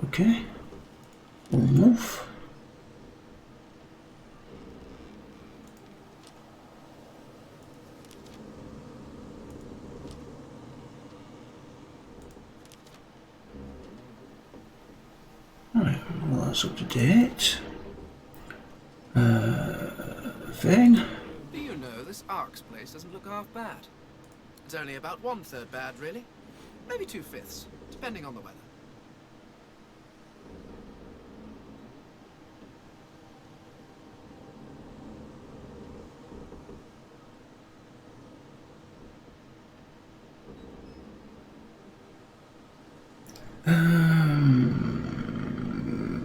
Okay, we'll move. Right, well that's up to date. Vane. Do you know, this Ark's place doesn't look half bad. It's only about 1/3 bad, really. Maybe 2/5, depending on the weather.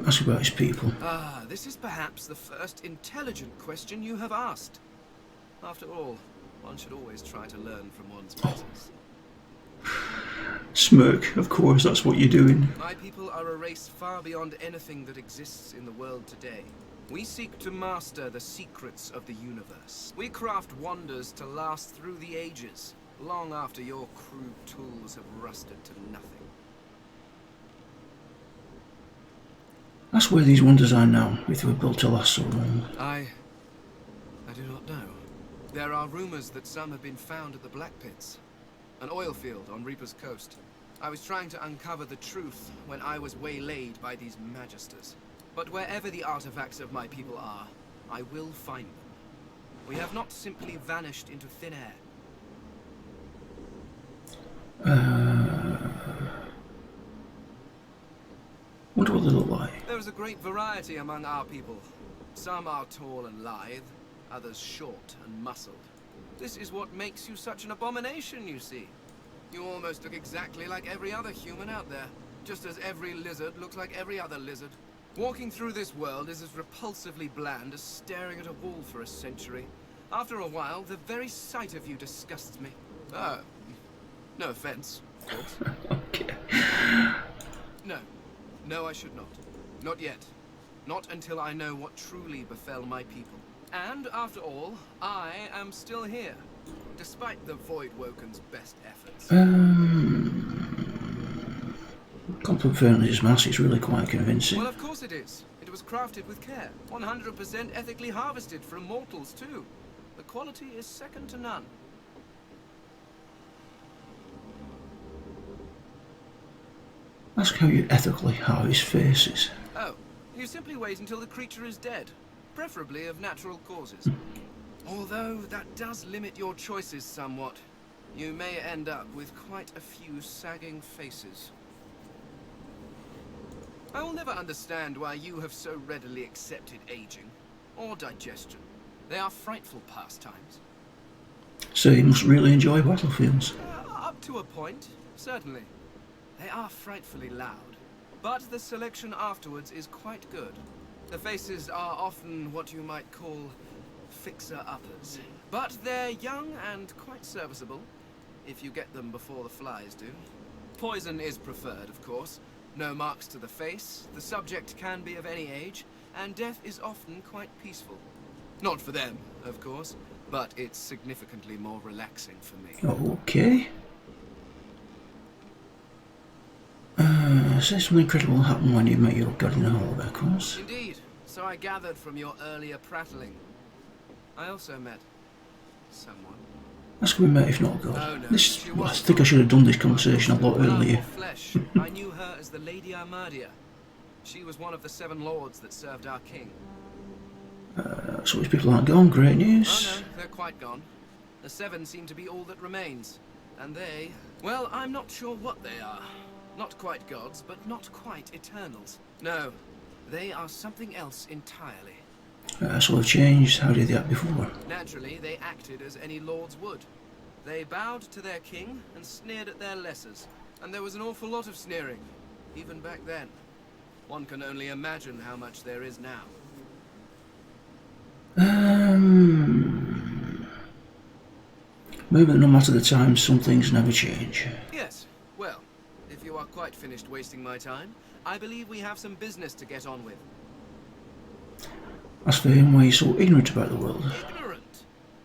Ask about his people. Ah, this is perhaps the first intelligent question you have asked. After all, one should always try to learn from one's mistakes. Smirk, of course, that's what you're doing. My people are a race far beyond anything that exists in the world today. We seek to master the secrets of the universe. We craft wonders to last through the ages, long after your crude tools have rusted to nothing. That's where these wonders are now, if they were built to last so long. I do not know. There are rumors that some have been found at the Black Pits, an oil field on Reaper's Coast. I was trying to uncover the truth when I was waylaid by these magisters. But wherever the artifacts of my people are, I will find them. We have not simply vanished into thin air. Wonder what they look like. There is a great variety among our people. Some are tall and lithe, others short and muscled. This is what makes you such an abomination, you see. You almost look exactly like every other human out there, just as every lizard looks like every other lizard. Walking through this world is as repulsively bland as staring at a wall for a century. After a while, the very sight of you disgusts me. Oh, no offense, of course. Okay. No, I should not. Not yet. Not until I know what truly befell my people. And, after all, I am still here, despite the Voidwoken's best efforts. Conflux Furnace's mass is really quite convincing. Well, of course it is. It was crafted with care. 100% ethically harvested from mortals, too. The quality is second to none. Ask how you ethically harvest faces. Oh, you simply wait until the creature is dead, preferably of natural causes. Although that does limit your choices somewhat. You may end up with quite a few sagging faces. I will never understand why you have so readily accepted aging, or digestion. They are frightful pastimes. So you must really enjoy battlefields. Up to a point, certainly. They are frightfully loud, but the selection afterwards is quite good. The faces are often what you might call fixer-uppers, but they're young and quite serviceable, if you get them before the flies do. Poison is preferred, of course. No marks to the face, the subject can be of any age, and death is often quite peaceful. Not for them, of course, but it's significantly more relaxing for me. Okay. Say something incredible happened when you met your god in the Hall of Echoes. Indeed, so I gathered from your earlier prattling. I also met someone. That's who we met, if not God. Oh, no, I think I should have done this conversation a lot earlier. Flesh. I knew her as the Lady Armadia. She was one of the 7 lords that served our king. So these people aren't gone, great news. Oh no, they're quite gone. The 7 seem to be all that remains. And they... well, I'm not sure what they are. Not quite gods, but not quite eternals. No, they are something else entirely. So they've changed. How did they act before? Naturally, they acted as any lords would. They bowed to their king and sneered at their lessers. And there was an awful lot of sneering, even back then. One can only imagine how much there is now. Maybe no matter the time, some things never change. Yes, well, if you are quite finished wasting my time, I believe we have some business to get on with. As for him, why are you so ignorant about the world? Ignorant?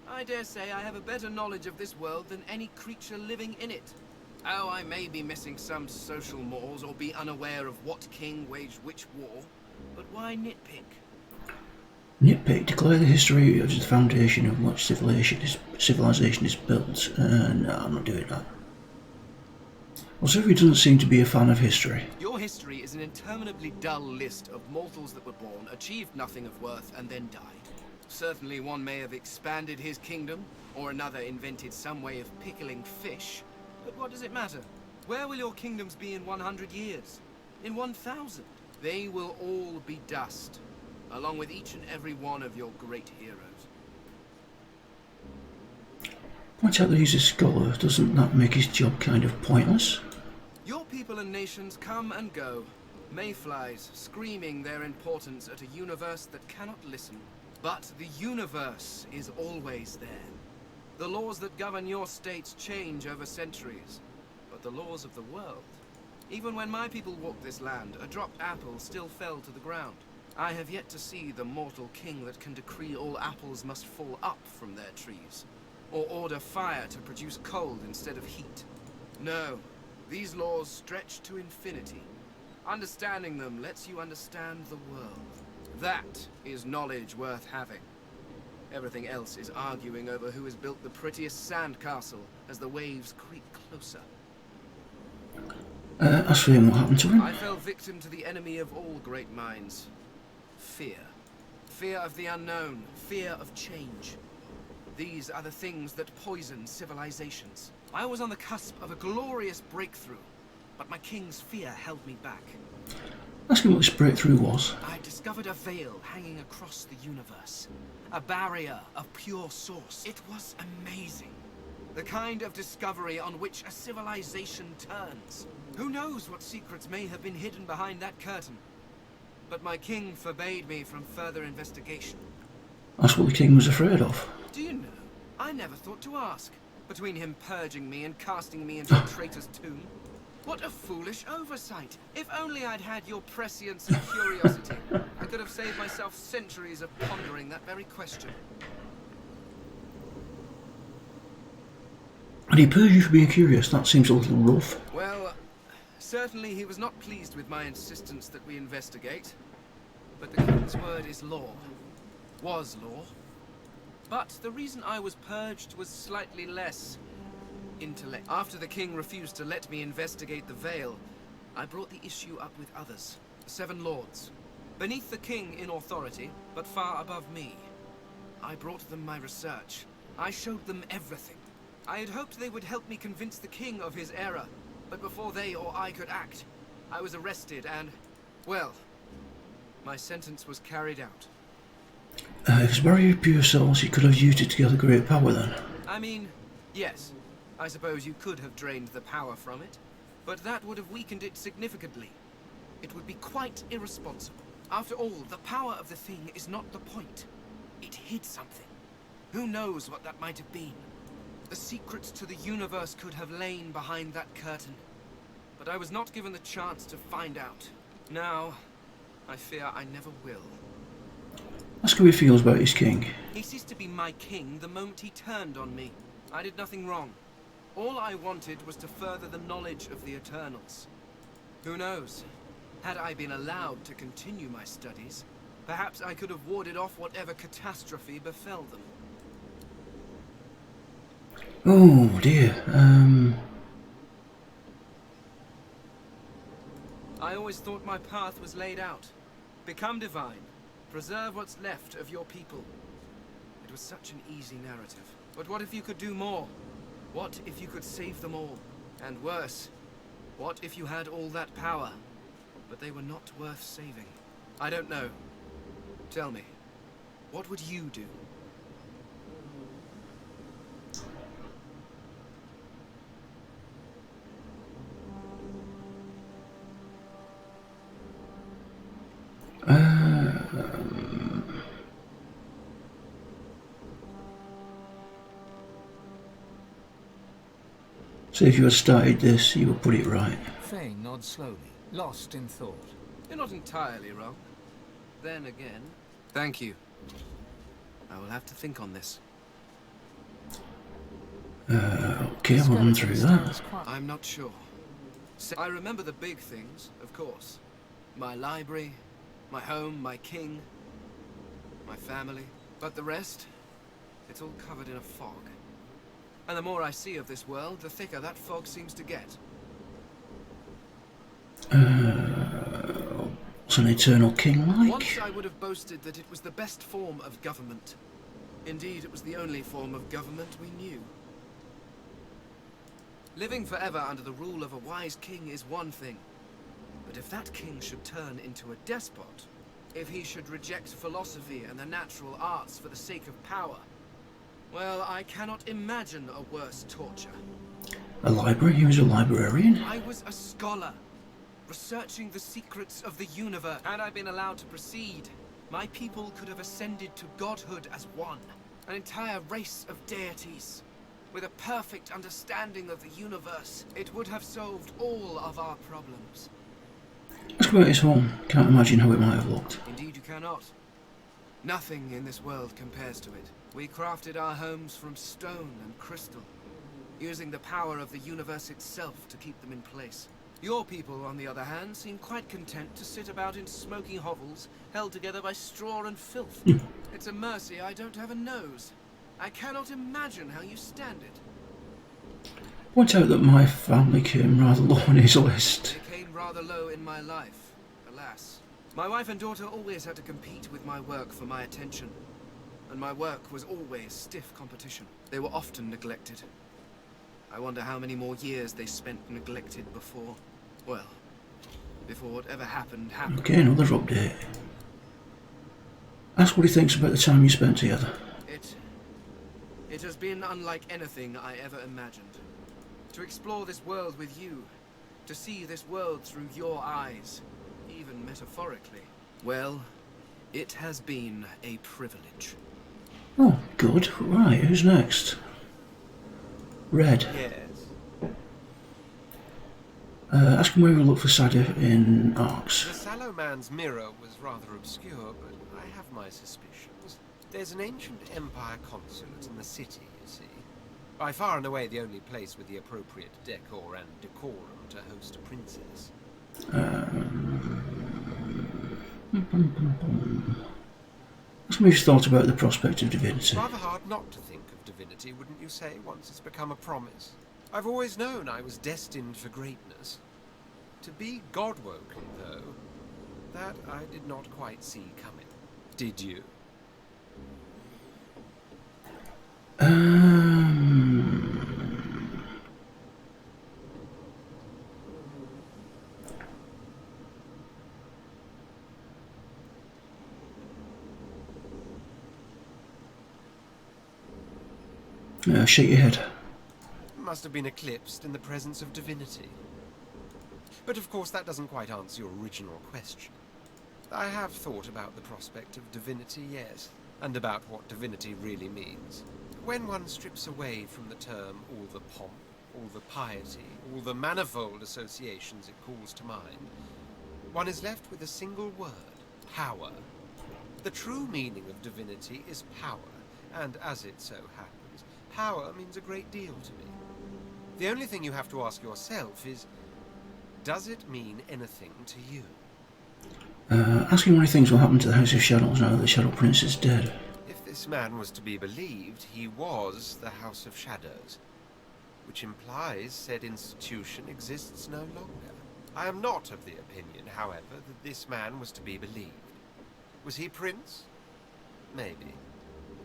I dare say I have a better knowledge of this world than any creature living in it. Oh, I may be missing some social mores or be unaware of what king waged which war, but why nitpick? Nitpick, declare the history as the foundation of which civilization is built. No, I'm not doing that. Also, he doesn't seem to be a fan of history. Your history is an interminably dull list of mortals that were born, achieved nothing of worth, and then died. Certainly one may have expanded his kingdom, or another invented some way of pickling fish. But what does it matter? Where will your kingdoms be in 100 years? In 1,000? They will all be dust, along with each and every one of your great heroes. Point out that he's a scholar. Doesn't that make his job kind of pointless? Your people and nations come and go. Mayflies screaming their importance at a universe that cannot listen. But the universe is always there. The laws that govern your states change over centuries, but the laws of the world... Even when my people walked this land, a dropped apple still fell to the ground. I have yet to see the mortal king that can decree all apples must fall up from their trees, or order fire to produce cold instead of heat. No, these laws stretch to infinity. Understanding them lets you understand the world. That is knowledge worth having. Everything else is arguing over who has built the prettiest sandcastle as the waves creep closer. As for him, what happened to him? I fell victim to the enemy of all great minds. Fear. Fear of the unknown. Fear of change. These are the things that poison civilizations. I was on the cusp of a glorious breakthrough, but my king's fear held me back. Ask him what this breakthrough was. I discovered a veil hanging across the universe. A barrier of pure source. It was amazing. The kind of discovery on which a civilization turns. Who knows what secrets may have been hidden behind that curtain? But my king forbade me from further investigation. That's what the king was afraid of. Do you know, I never thought to ask. Between him purging me and casting me into a traitor's tomb. What a foolish oversight. If only I'd had your prescience and curiosity, I could have saved myself centuries of pondering that very question. And he purged you for being curious. That seems a little rough. Well, certainly he was not pleased with my insistence that we investigate. But the king's word is law. Was law. But the reason I was purged was slightly less intellect. After the king refused to let me investigate the veil, I brought the issue up with others, the 7 lords. Beneath the king in authority, but far above me. I brought them my research. I showed them everything. I had hoped they would help me convince the king of his error, but before they or I could act, I was arrested and, well, my sentence was carried out. If it's very pure souls, he could have used it to gather great power then. I mean, yes. I suppose you could have drained the power from it, but that would have weakened it significantly. It would be quite irresponsible. After all, the power of the thing is not the point. It hid something. Who knows what that might have been? The secrets to the universe could have lain behind that curtain. But I was not given the chance to find out. Now, I fear I never will. Ask how he feels about his king. He ceased to be my king the moment he turned on me. I did nothing wrong. All I wanted was to further the knowledge of the Eternals. Who knows? Had I been allowed to continue my studies, perhaps I could have warded off whatever catastrophe befell them. Oh dear, I always thought my path was laid out. Become divine. Preserve what's left of your people. It was such an easy narrative. But what if you could do more? What if you could save them all? And worse, what if you had all that power, but they were not worth saving? I don't know. Tell me, what would you do? So if you had started this, you would put it right. Fane nods slowly, lost in thought. You're not entirely wrong. Then again, thank you. I will have to think on this. Okay, I'll run through that. I'm not sure. I remember the big things, of course. My library, my home, my king, my family. But the rest, it's all covered in a fog. And the more I see of this world, the thicker that fog seems to get. What's an eternal king like? Once I would have boasted that it was the best form of government. Indeed, it was the only form of government we knew. Living forever under the rule of a wise king is one thing. But if that king should turn into a despot, if he should reject philosophy and the natural arts for the sake of power, well, I cannot imagine a worse torture. A library? He was a librarian? I was a scholar, researching the secrets of the universe. Had I been allowed to proceed, my people could have ascended to godhood as one. An entire race of deities. With a perfect understanding of the universe, it would have solved all of our problems. Let's go at his home. Can't imagine how it might have looked. Indeed you cannot. Nothing in this world compares to it. We crafted our homes from stone and crystal, using the power of the universe itself to keep them in place. Your people, on the other hand, seem quite content to sit about in smoking hovels, held together by straw and filth. It's a mercy I don't have a nose. I cannot imagine how you stand it. Point out that my family came rather low on his list. They came rather low in my life, alas. My wife and daughter always had to compete with my work for my attention. And my work was always stiff competition. They were often neglected. I wonder how many more years they spent neglected before... well, before whatever happened. Okay, another update. Ask what he thinks about the time you spent together. It has been unlike anything I ever imagined. To explore this world with you, to see this world through your eyes, even metaphorically. Well, it has been a privilege. Oh, good. Right, who's next? Red. Yes. Ask him where we look for Sada in Arcs. The Sallow Man's mirror was rather obscure, but I have my suspicions. There's an ancient Empire consulate in the city, you see. By far and away the only place with the appropriate decor and decorum to host a princess. Ask me his thought about the prospect of Divinity. Rather hard not to think of Divinity, wouldn't you say, once it's become a promise? I've always known I was destined for greatness. To be godwoken, though, that I did not quite see coming. Did you? Shake your head. Must have been eclipsed in the presence of Divinity. But of course that doesn't quite answer your original question. I have thought about the prospect of Divinity, yes, and about what Divinity really means. When one strips away from the term all the pomp, all the piety, all the manifold associations it calls to mind, one is left with a single word, power. The true meaning of Divinity is power, and as it so happens, power means a great deal to me. The only thing you have to ask yourself is, does it mean anything to you? Ask him what he thinks will happen to the House of Shadows now that the Shadow Prince is dead. If this man was to be believed, he was the House of Shadows, which implies said institution exists no longer. I am not of the opinion, however, that this man was to be believed. Was he prince? Maybe.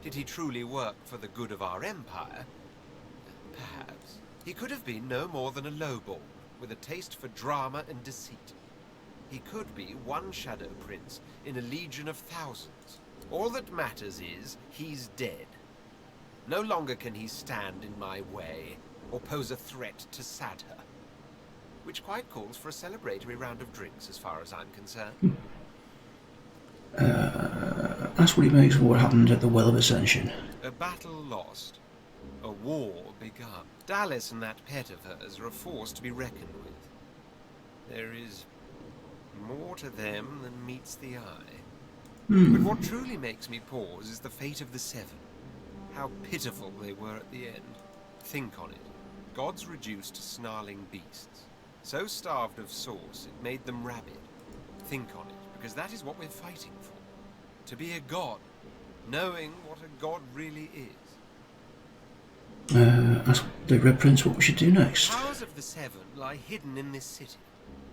Did he truly work for the good of our empire? Perhaps. He could have been no more than a lowborn, with a taste for drama and deceit. He could be one shadow prince in a legion of thousands. All that matters is, he's dead. No longer can he stand in my way, or pose a threat to Sadha. Which quite calls for a celebratory round of drinks, as far as I'm concerned. Ask what he makes of what happened at the Well of Ascension. A battle lost, A war begun. Dallas and that pet of hers are a force to be reckoned with. There is more to them than meets the eye. But what truly makes me pause is the fate of the Seven. How pitiful they were at the end. Think on it. Gods reduced to snarling beasts. So starved of source, it made them rabid. Think on it, because that is what we're fighting for. To be a god, knowing what a god really is. Ask the Red Prince what we should do next. The powers of the Seven lie hidden in this city.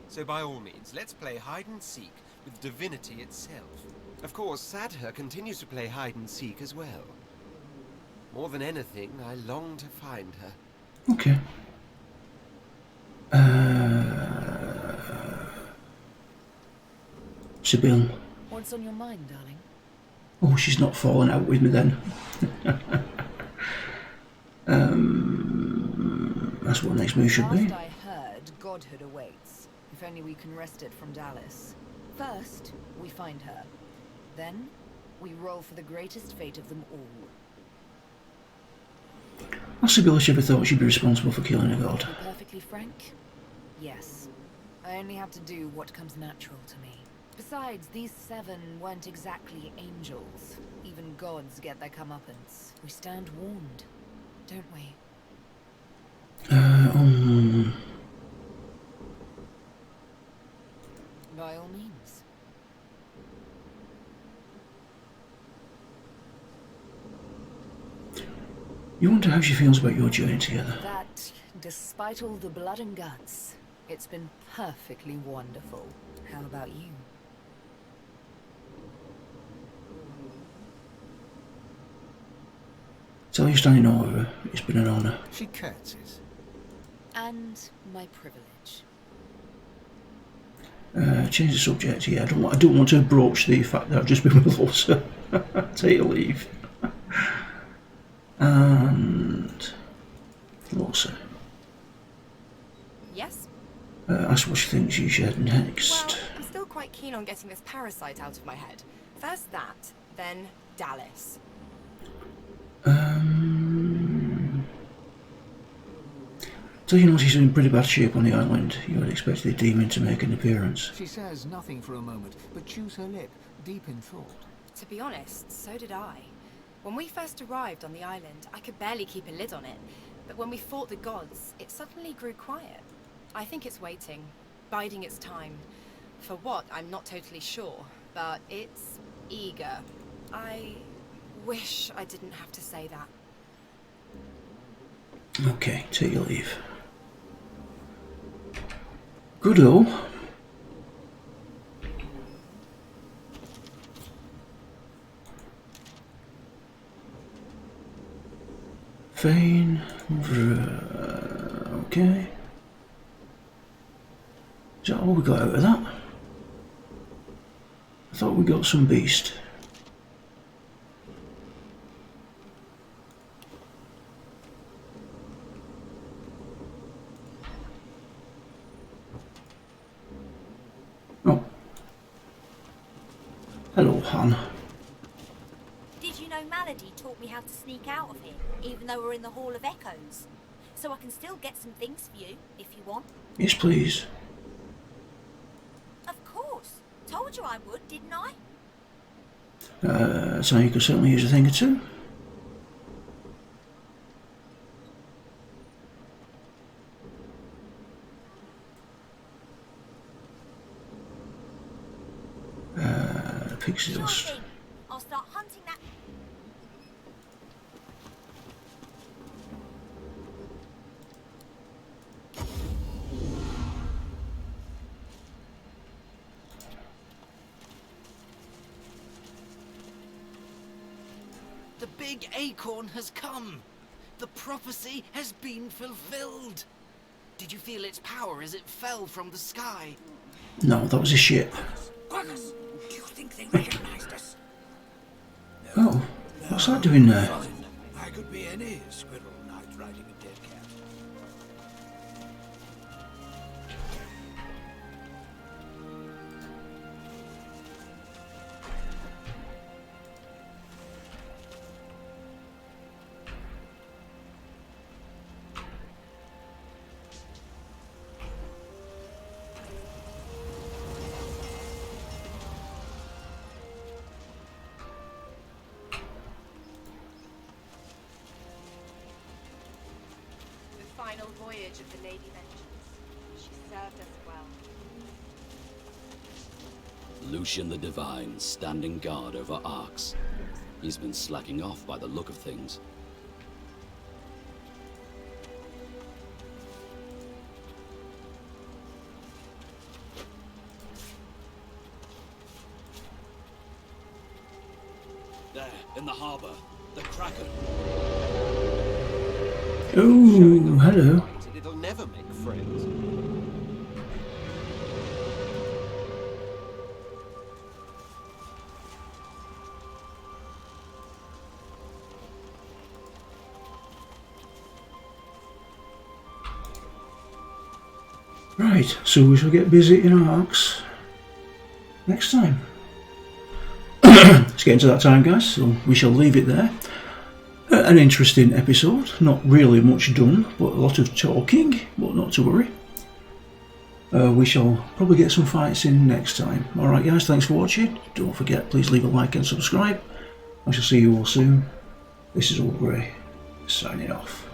So by all means, let's play hide and seek with Divinity itself. Of course, Sadher continues to play hide and seek as well. More than anything, I long to find her. Okay. Sibyl. What's on your mind, darling? Oh, she's not falling out with me then. That's what next move should be. Last I heard, godhood awaits. If only we can wrest it from Dallas. First, we find her. Then, we roll for the greatest fate of them all. Has Sibyl ever thought she'd be responsible for killing a god? To be perfectly frank, yes. I only have to do what comes natural to me. Besides, these seven weren't exactly angels. Even gods get their comeuppance. We stand warned, don't we? By all means. You wonder how she feels about your journey together. That, despite all the blood and guts, it's been perfectly wonderful. How about you? Tell you standing over her, it's been an honour. She curtsies. And my privilege. Change the subject, yeah. I don't want to broach the fact that I've just been with Lawson. Take a leave. And Lawson. Yes? Ask what she thinks you should next. Well, I'm still quite keen on getting this parasite out of my head. First that, then Dallas. So you know she's in pretty bad shape on the island. You would expect the demon to make an appearance. She says nothing for a moment, but chews her lip, deep in thought. To be honest, so did I. When we first arrived on the island, I could barely keep a lid on it. But when we fought the gods, it suddenly grew quiet. I think it's waiting, biding its time. For what, I'm not totally sure, but it's eager. I wish I didn't have to say that. Okay, take your leave. Good-o. Fane. Okay. Is that all we got out of that? I thought we got some beast. Oh. Hello, Han. Did you know Malady taught me how to sneak out of here, even though we're in the Hall of Echoes? So I can still get some things for you, if you want. Yes, please. Of course. Told you I would, didn't I? So you could certainly use a thing or two. Pixie Sure dust. thing. I'll start hunting that. The big acorn has come. The prophecy has been fulfilled. Did you feel its power as it fell from the sky? No, that was a ship. Quackers, do you think they recognized us? Oh, what's that doing there? I could be any squirrel knight riding a dead cat. final voyage of the Lady Vengeance. She served us well. Lucian the Divine, standing guard over Arx. He's been slacking off by the look of things. There, in the harbour, the Kraken. Oh, hello. It'll never make friends. Right, so we shall get busy in Arx next time. It's getting to that time, guys, so we shall leave it there. An interesting episode, not really much done, but a lot of talking, but not to worry. We shall probably get some fights in next time. Alright guys, thanks for watching. Don't forget, please leave a like and subscribe. I shall see you all soon. This is Olgrey, signing off.